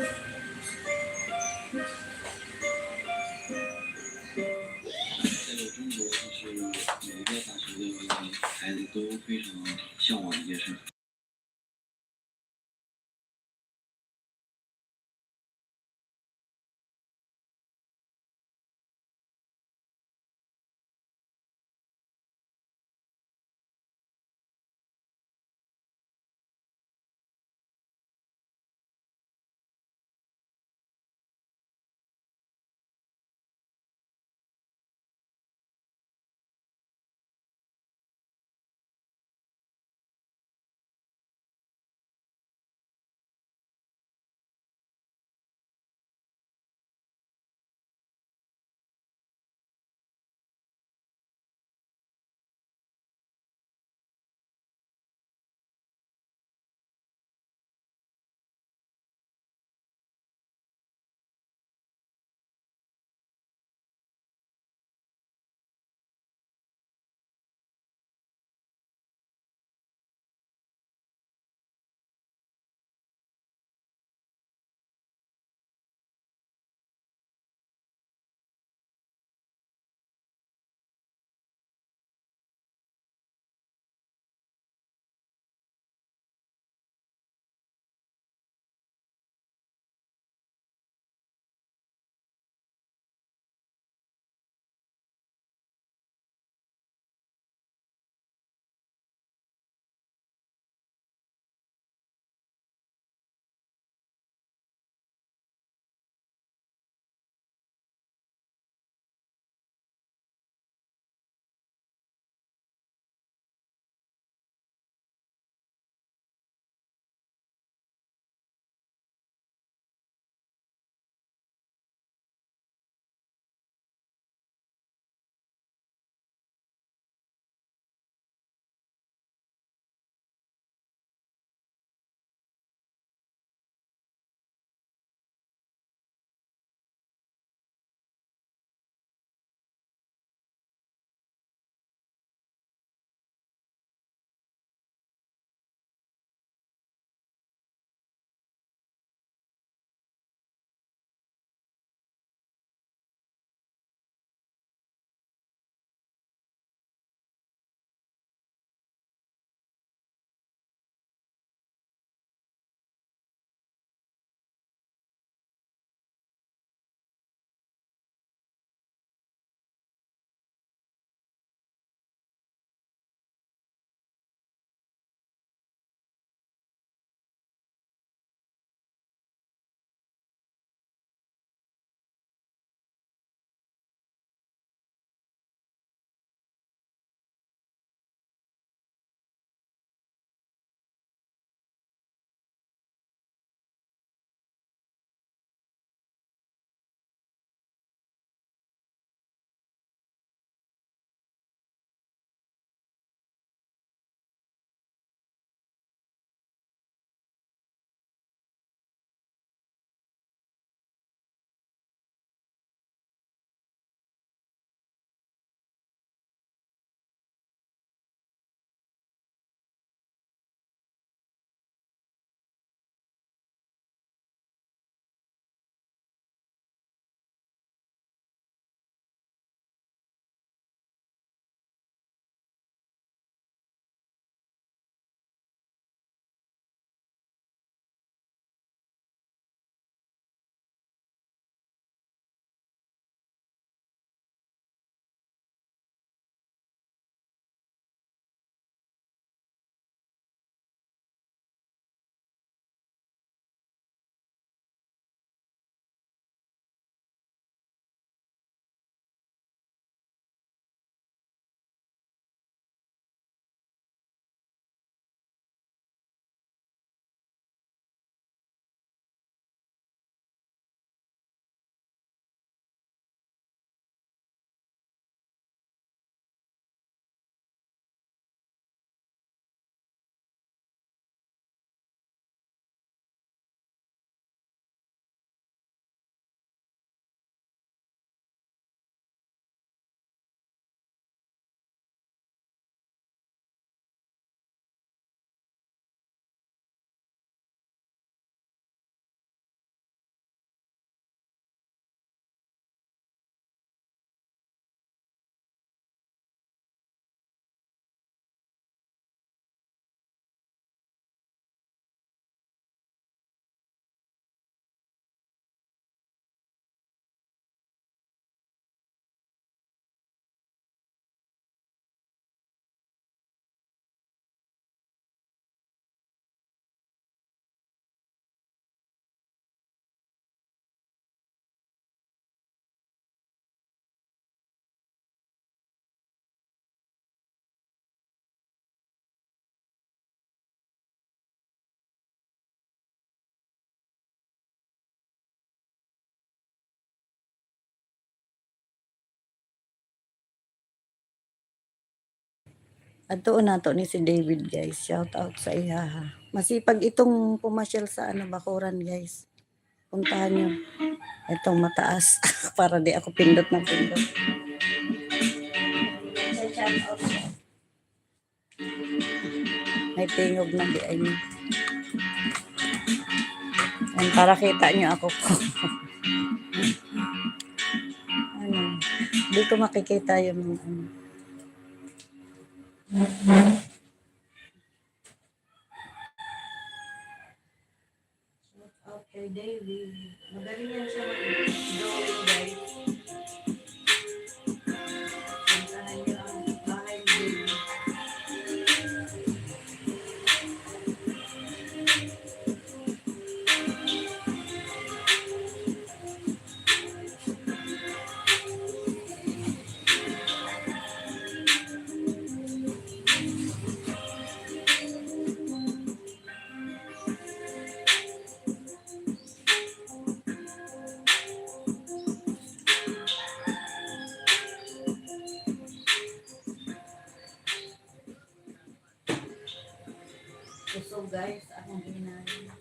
Adto na to ni si David guys. Shout out sa iya ha. Masipag itong pumasyal sa ano Bakuran guys. Puntahan nyo. Itong mataas para di ako pindot na pindot. Shout out. May tingog na di ay niyo. Yan, para kita nyo ako po. Ano, di ko makikita yung ano. Okay, David. Magaling yan siya mag-drawing, guys. Puntahan niyo ang bahay ni David. So guys, akong ginagawa.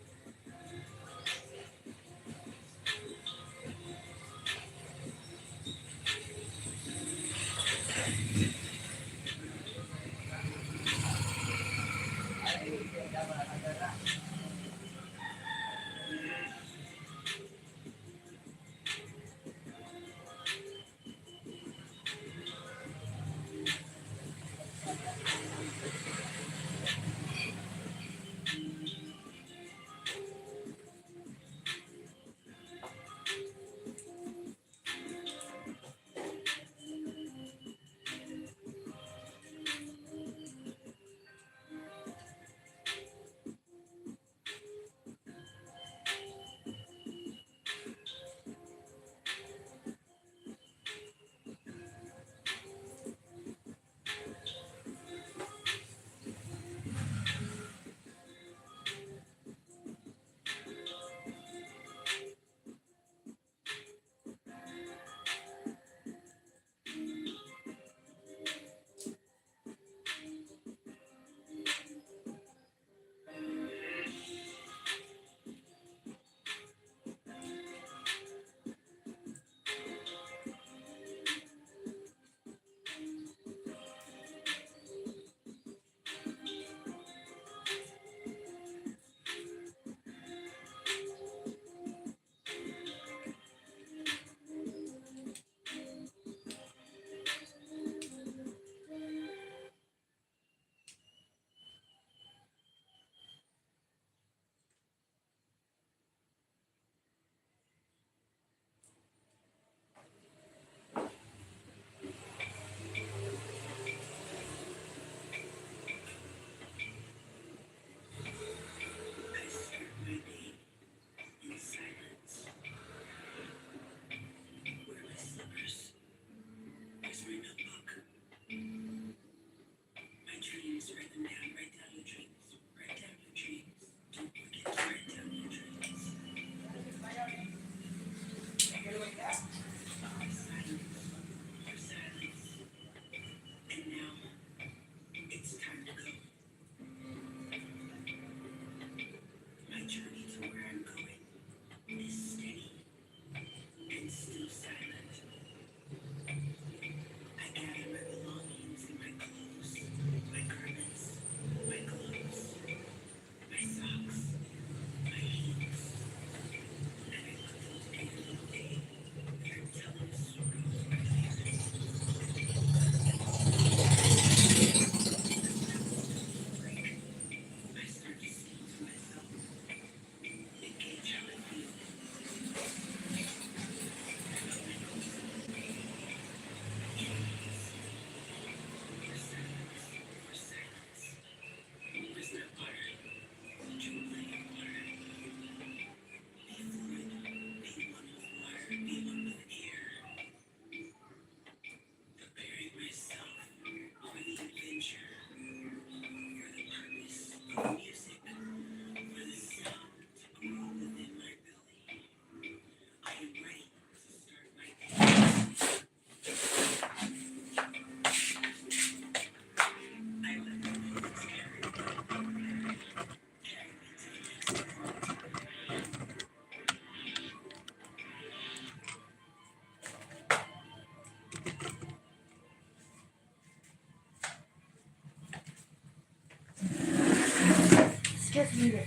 Mag-day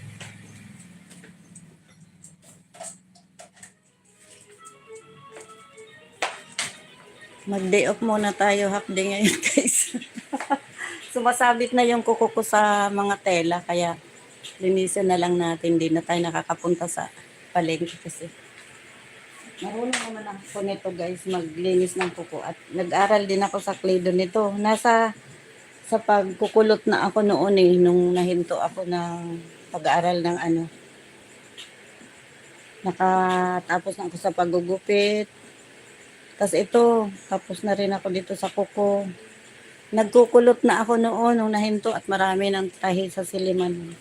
off muna tayo, half day ngayon guys. Sumasabit na yung kuko ko sa mga tela, kaya linisin na lang natin. Hindi na tayo nakakapunta sa palengke kasi. Marunong naman ako nito guys, maglinis ng kuko. At nag-aral din ako sa Kledo nito. Sa pagkukulot na ako noon nung nahinto ako ng pag-aaral ng ano. Nakatapos na ako sa paggugupit. Tapos ito, tapos na rin ako dito sa kuko. Nagkukulot na ako noon nung nahinto at marami ng tahi sa siliman.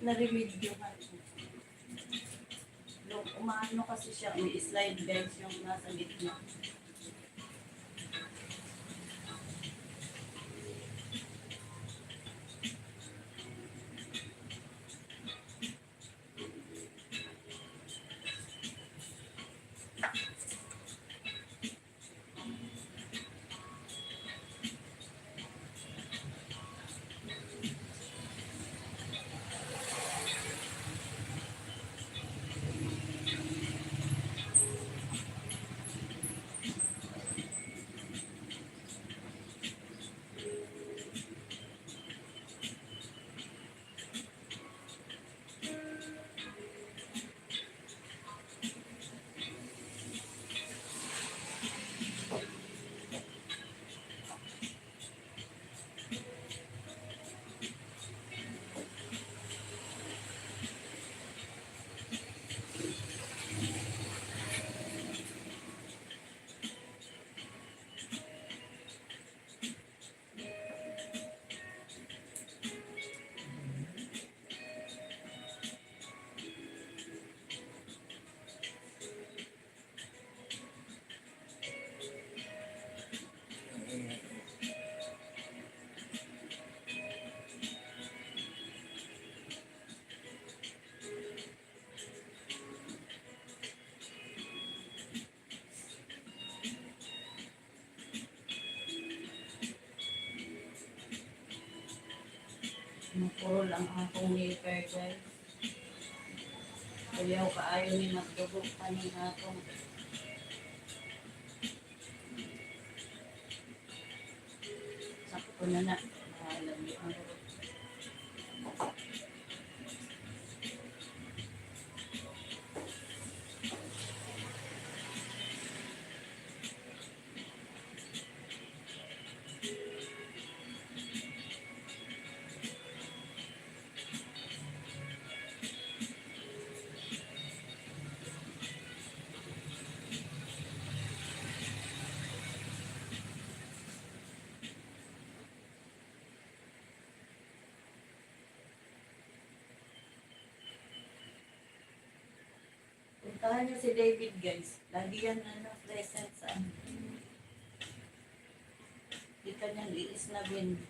Na-remedyohan ko. Umaano kasi siya, may slide bench yung nasa gitna. Puro lang akong maker guys. Ayaw kaayo ni magdugo kaning atong. Sakto na na. Alam niyo ang Puntahan niyo si David, guys. Lagi yan, present sa ano. Di kanyang liis na win.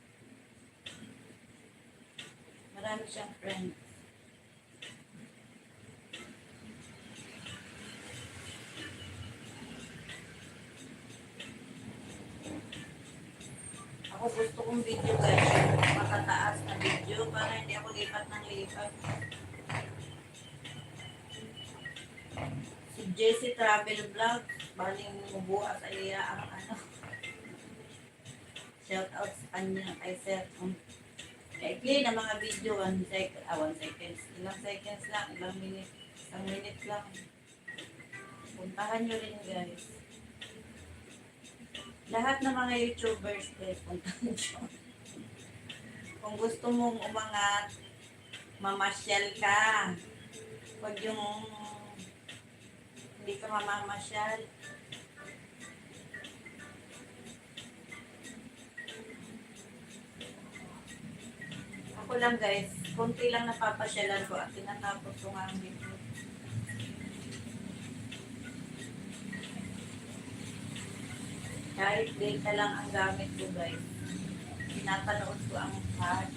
Marami siyang friends. Ako gusto kong video, guys. Matataas na video para hindi ako lipat ng lipat. Si Jessie Travel Vlog, baling mubuha sa iya ang ano. Shout out sa kanya kay Sir. Kaikli na mga video, 1 seconds. Ilang seconds lang, ilang minute. Isang minute lang. Puntahan nyo rin, guys. Lahat ng mga YouTubers, guys, puntahan nyo. Kung gusto mong umangat, mamasyal ka. Huwag yung hindi ka mamamasyal. Ako lang, guys, konti lang napapasyalan ko at tinatapos ko nga ang video. Kahit data lang ang gamit ko, guys. Pinapanood ko ang chat.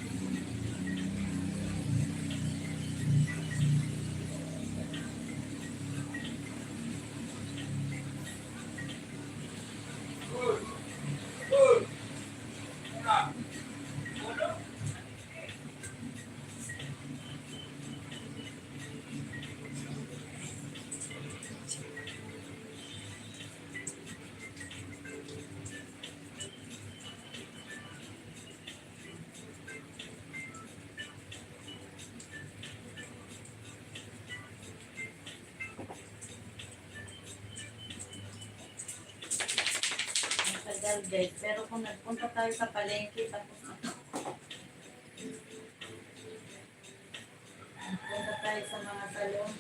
Matagal, guys. Pero kung nagpunta tayo sa palengke, tapos na to. Nagpunta tayo sa mga salon.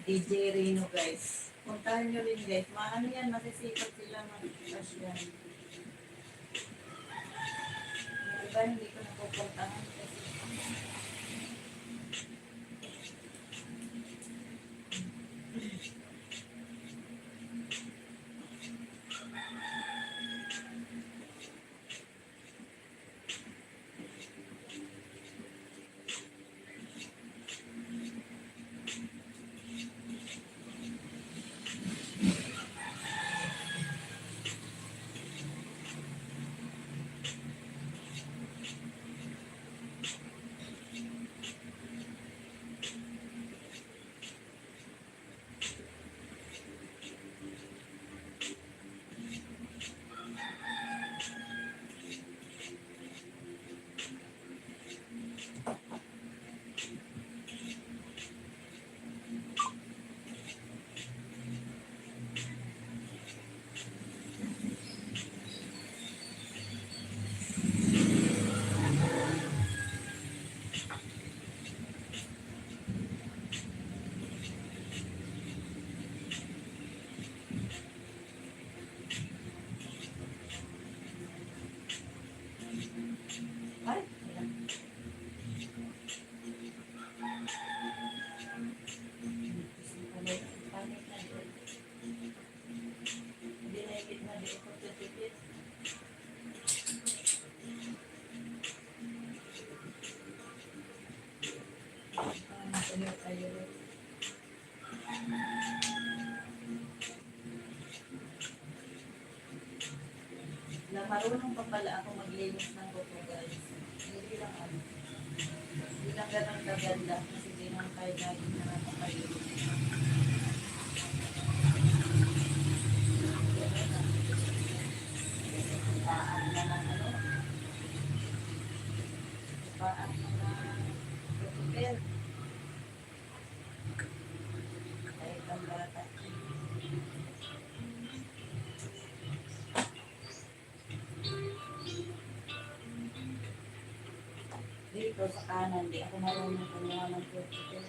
DJ Rino, guys. Puntahan nyo rin, guys. Maano yan, masisipat sila mag-asyan. Yung iba, hindi ko napupuntahan kasi ay, ayan. Pangit na doon. Hindi na ikit na doon ko tipit. Na marunong pa pala ako maglinis ng buto, guys. Hindi lang ano. Hindi lang ganun kaganda kasi di naman tayo laging nakakapalinis. Paan na ng ano. Paan na ng protocol. Kahit ang bata. Dito sa kanan, di ako marunong kumuha ng protocol.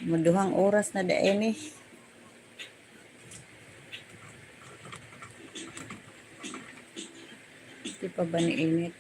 Maduhang oras na daen eh. Di pa ba niinit?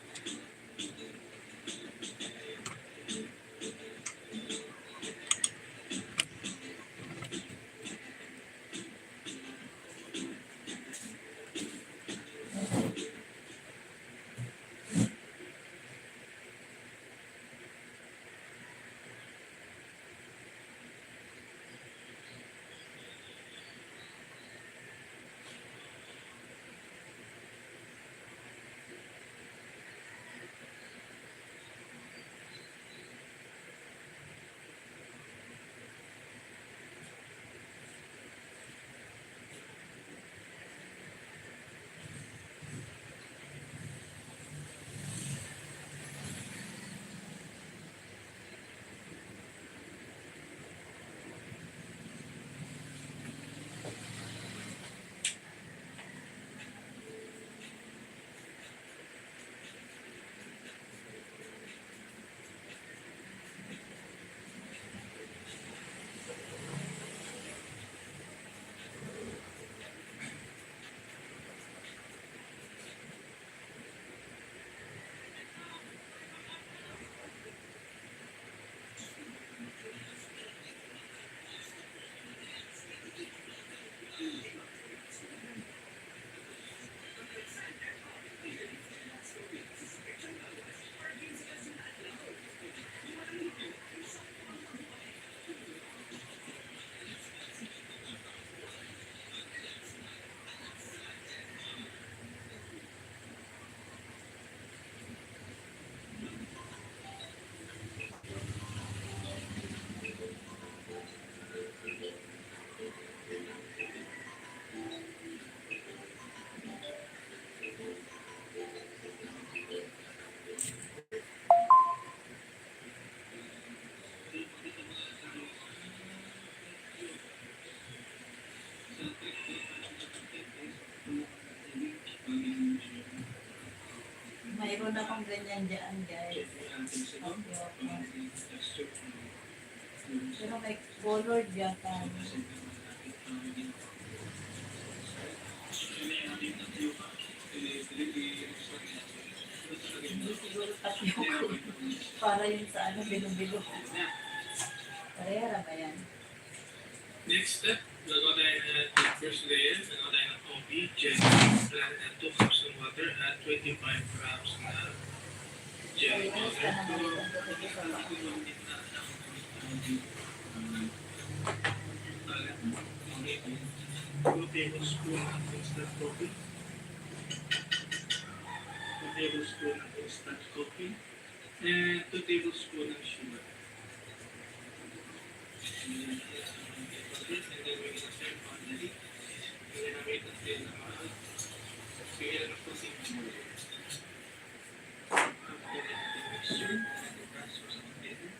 Mayroon akong ganyan dyan, guys. Pero may color dyan. Hindi siguro tapioca. Para yun sa ano, bilo-bilo. Parehara ba yan? Next step, lagay tayo ng first layer, lagay tayo ng coffee, jelly, planet at 2 cups of water at 25 grams na jelly powder. 2 tablespoon of instant coffee. 2 tablespoon of instant coffee. And 2 tablespoon of sugar. And then we're gonna start on the heat. We're gonna wait until bigyan ng konting more. After the mixture, the transfer sa container.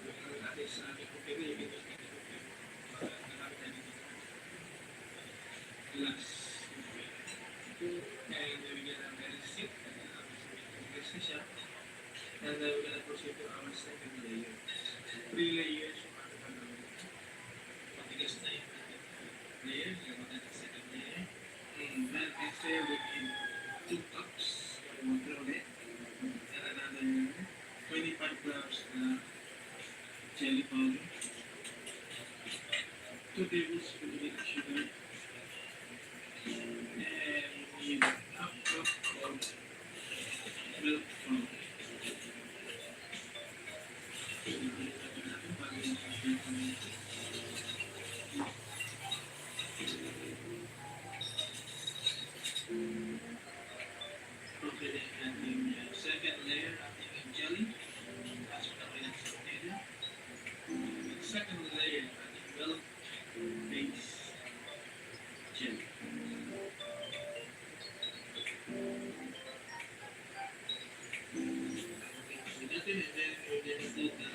We're gonna add sa aming container. You can just make it okay. Nagamit na dito. Glass. And we're gonna let it sit. Glass na siya. And then we're gonna proceed to our second layer. 3 layers yung aming gagawin. Matigas na yung layer. Gagawin natin second layer. And then extra we need 2 cups of water ulit. And another 25 grams na jelly powder. 2 tablespoons ulit of sugar. And we need half cup of milk powder. Okay, then ating second layer ating jelly. Pasok na kayo sa container. Second layer ating milk base jelly. Natin, and then we're gonna do the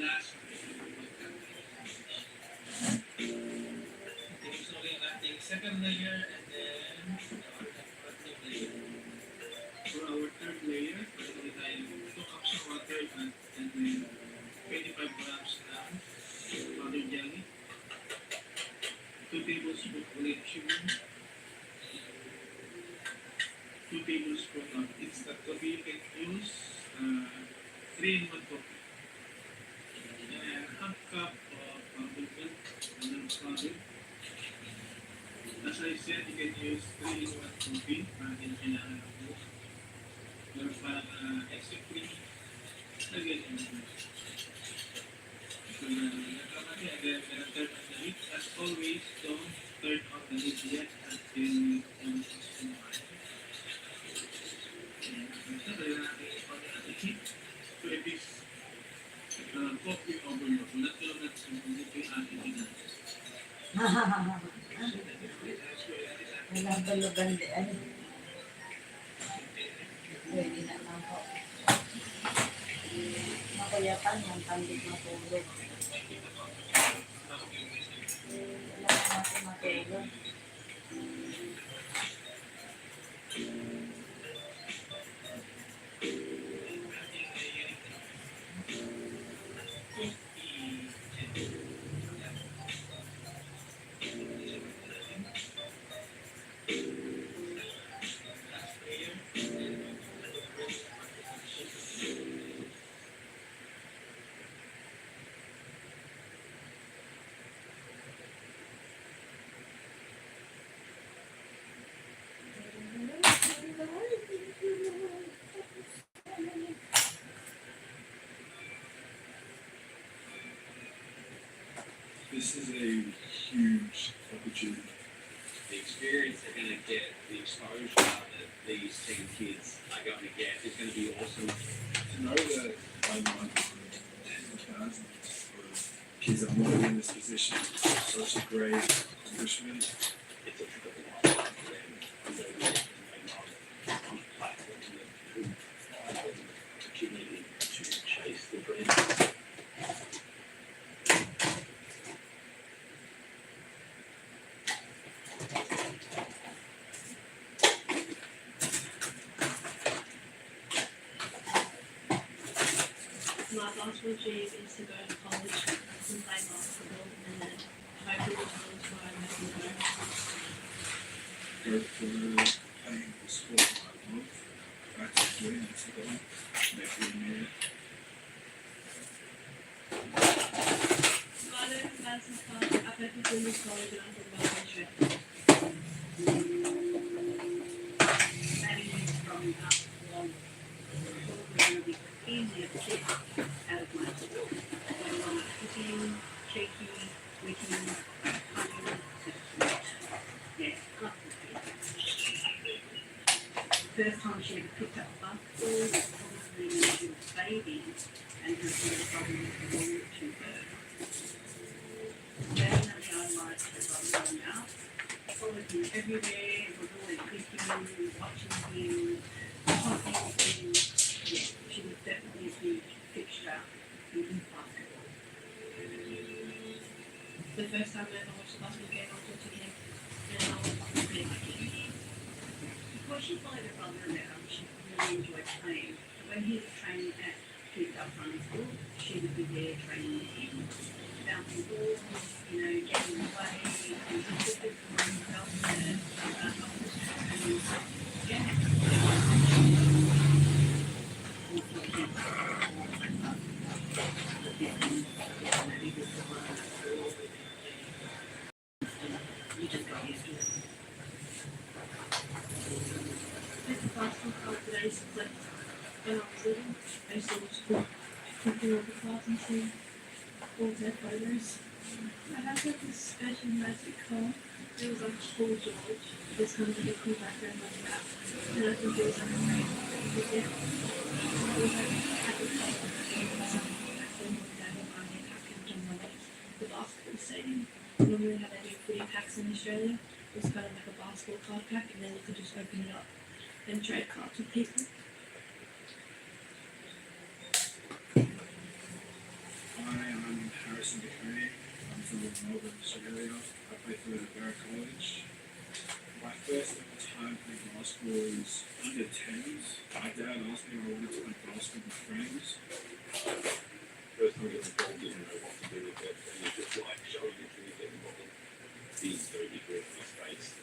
last ating second layer, and then our third layer. For our third layer, pwede tayo 2 cups of water and then 25 grams na 2 tablespoons of instant coffee. You can use 3-in-1 coffee. And half cup of powdered milk, powder. As I said, you can use 3-in-1 coffee para din kailangan ng milk. Pero para extra cream, lagyan nyo. So, nagkamali, again, turn on the heat. As always, don't turn on the heat yet until you want to kumain. And after that, natin on the heat. So, it is coffee overload. Ulat ko lang natin kung ito yung ating ginagawa. Nagabalogan di ay. Pwede na lang po. Makuyapan yung pandit matulog. Wala na ako matulog. This is a huge opportunity. The experience they're going to get, the exposure that these 10 kids are going to get is going to be awesome. To know that I might tens of thousands of kids are not in this position is such a great accomplishment. It's a triple for them. And they will make on a platform that could provide them the community to chase the dream. My basketball dream is to go to college and play basketball, and then hopefully the college where I can go. Go for playing the sport that I love. That's a dream to go. Never near. So I don't fancy college. I bet it's in this college and I'm talking about my trip. Maybe from up one. Probably going to be easier to get out of my school. So I'm cooking, shaky, wiki, funny, yeah, first time she ever picked up a basketball was probably when she was a baby and her first problem with the ball to her. Definitely I liked her brother out. Followed him everywhere, was always picking, watching him, talking to him. Yeah, she was definitely a huge fixture in basketball. The first time I ever watched a basketball game, I was watching him and I was really liking him. Before she followed her brother around, she really enjoyed playing. When he was training at Kicked Up Primary School, she would be there training with him, bouncing balls, getting away, and just good for himself and you just got used to it. It's a basketball club today, so like when I was little, I used to watch the cooking of the class and see all their photos. I had like this special magic car. It was like Paul George. This kind of like a cool background like that. And I think it was like a great yeah. It was like happy place or something back then when Dad and I had packaged on my legs. The basketball stadium. Normally how they do footy packs in Australia. It was kind of like a basketball card pack and then you could just open it up and trade cards with people. Hi, I'm Harrison McCray. I'm from Melbourne, Australia. I play for Barra College. My first ever time playing basketball was under 10s. My dad asked me if I wanted to play basketball with friends. First time you're involved, you didn't know what to do with it, and you're just like showing your kids that you're being very different in this space.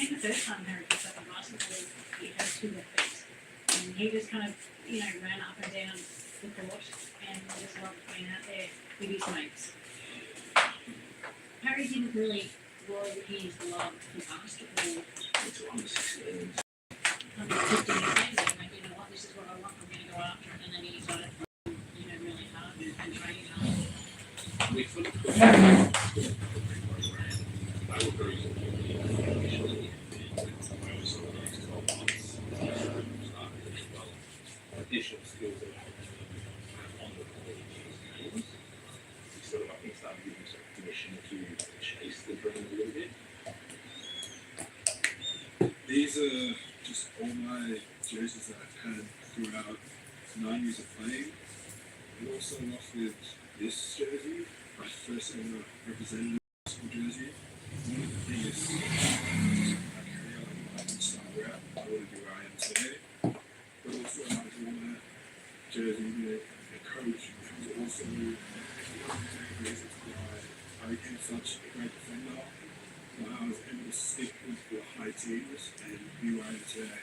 think the first time Harry picked up a basketball, he had two left. And he just kind of, ran up and down the court and just loved being out there with his mates. Harry didn't really grow his love for basketball Until I was 16. until 15 years later. He went, you know what, this is what I want, I'm going to go after it. And then he started playing, really hard and training hard. We fully put program. I was very initially, I was over the next 12 months, started to develop additional skills that I had on the games. We sort of, I think, started giving us permission to chase the dream a little bit. These are just all my jerseys that I've had throughout 9 years of playing. And also off with this jersey, my first ever representative school jersey. One of the biggest my career, I can start where I want to be where I am today. But also I like all that jersey with the coach who's also reasons why I became such a great defender. Why I was able to stick with the high teams and be where I am today.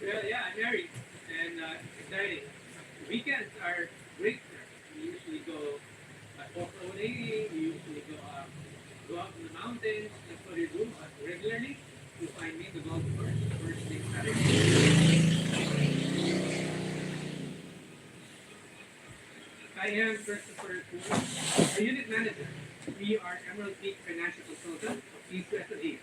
Well, yeah, I'm married and exciting. Weekends are great there. We usually go off-roading, we usually go out in the mountains, that's what we do regularly. You find me in the golf course, first thing Saturday. I am Christopher Kuhn, a unit manager. We are Emerald Peak Financial Consultant of East West and East.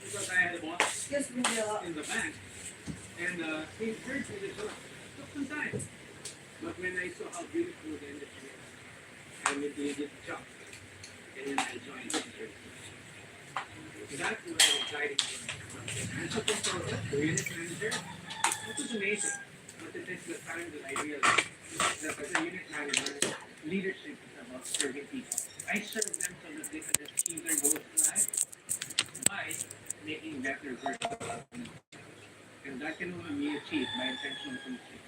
Because I had a boss in the bank, and he encouraged me to join. It took some time, but when I saw how beautiful the industry is, I immediately jumped, and then I joined the industry. That was exciting for me. Financial consultant, the unit manager, it was amazing. But it is the time that I realized that as a unit manager, leadership is about serving people. I serve them so that they can achieve their goals in life by making better versions. And that can only be achieved by intentional coaching.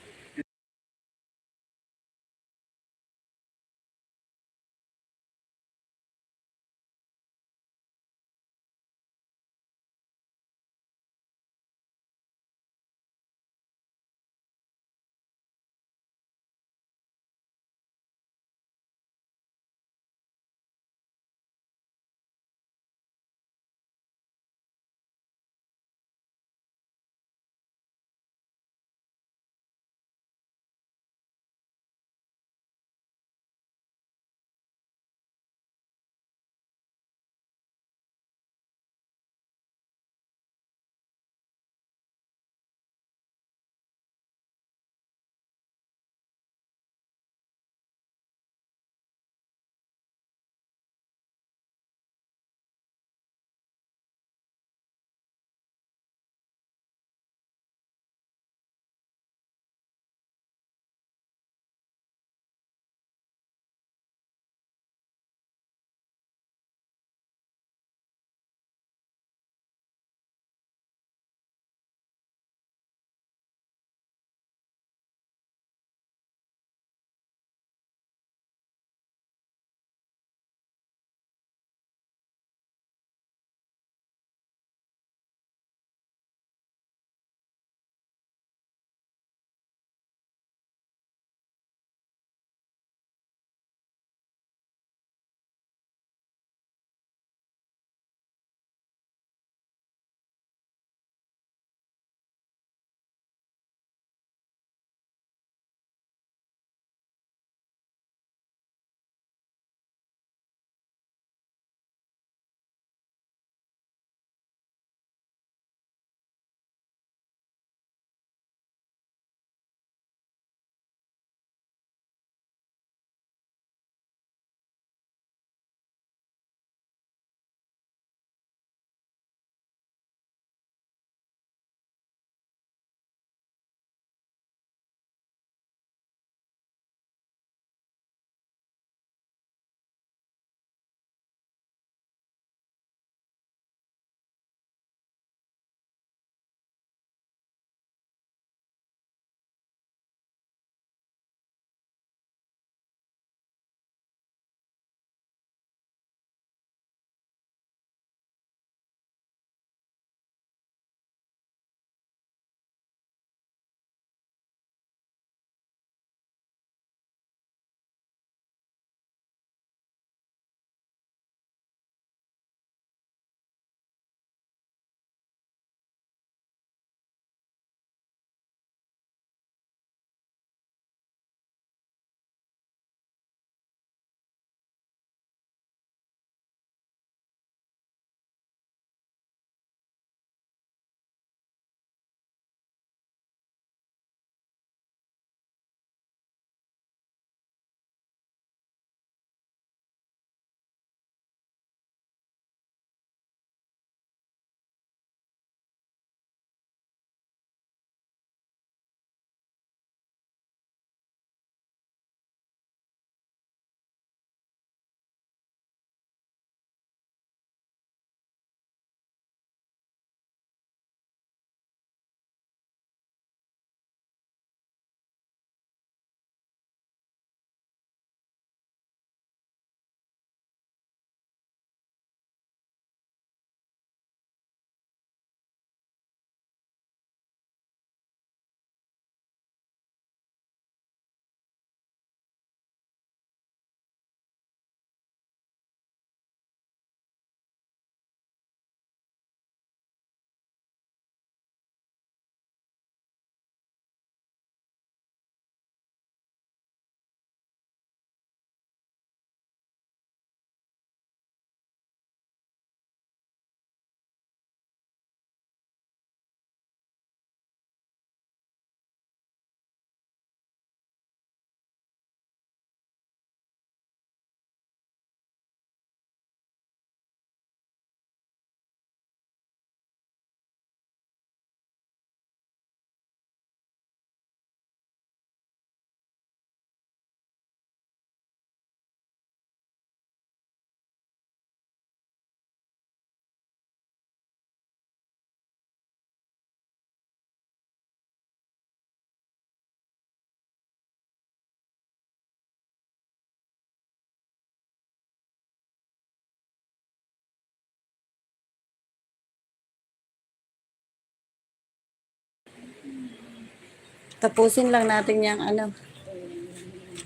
Tapusin lang natin yung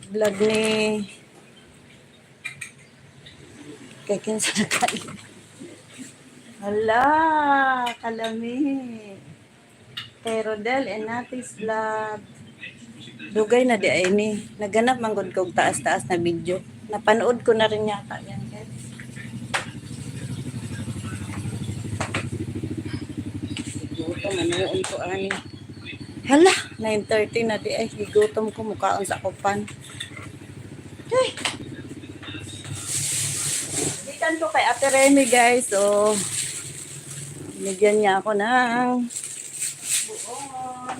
vlog ni kay kinsa na kain. Hala, kalami. Kay Rodel and Natis vlog. Dugay na di ay ni. Naganap man gud kog taas-taas na video. Napanood ko na rin yata yan, guys. Gutom, manuon ko ani. Hala, 9:30 na di ay. Higutom ko mukhaon sa kupan. Hey! Ikan ko kay Ate Remy, guys. So, bigyan niya ako ng buon.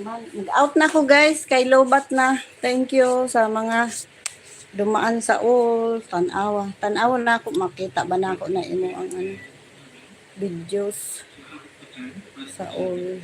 Mag-out na ko, guys. Kay Lobat na. Thank you sa mga dumaan sa all. Tanawa. Tanawa na ako. Makita ba na ako na imo ang videos sa all.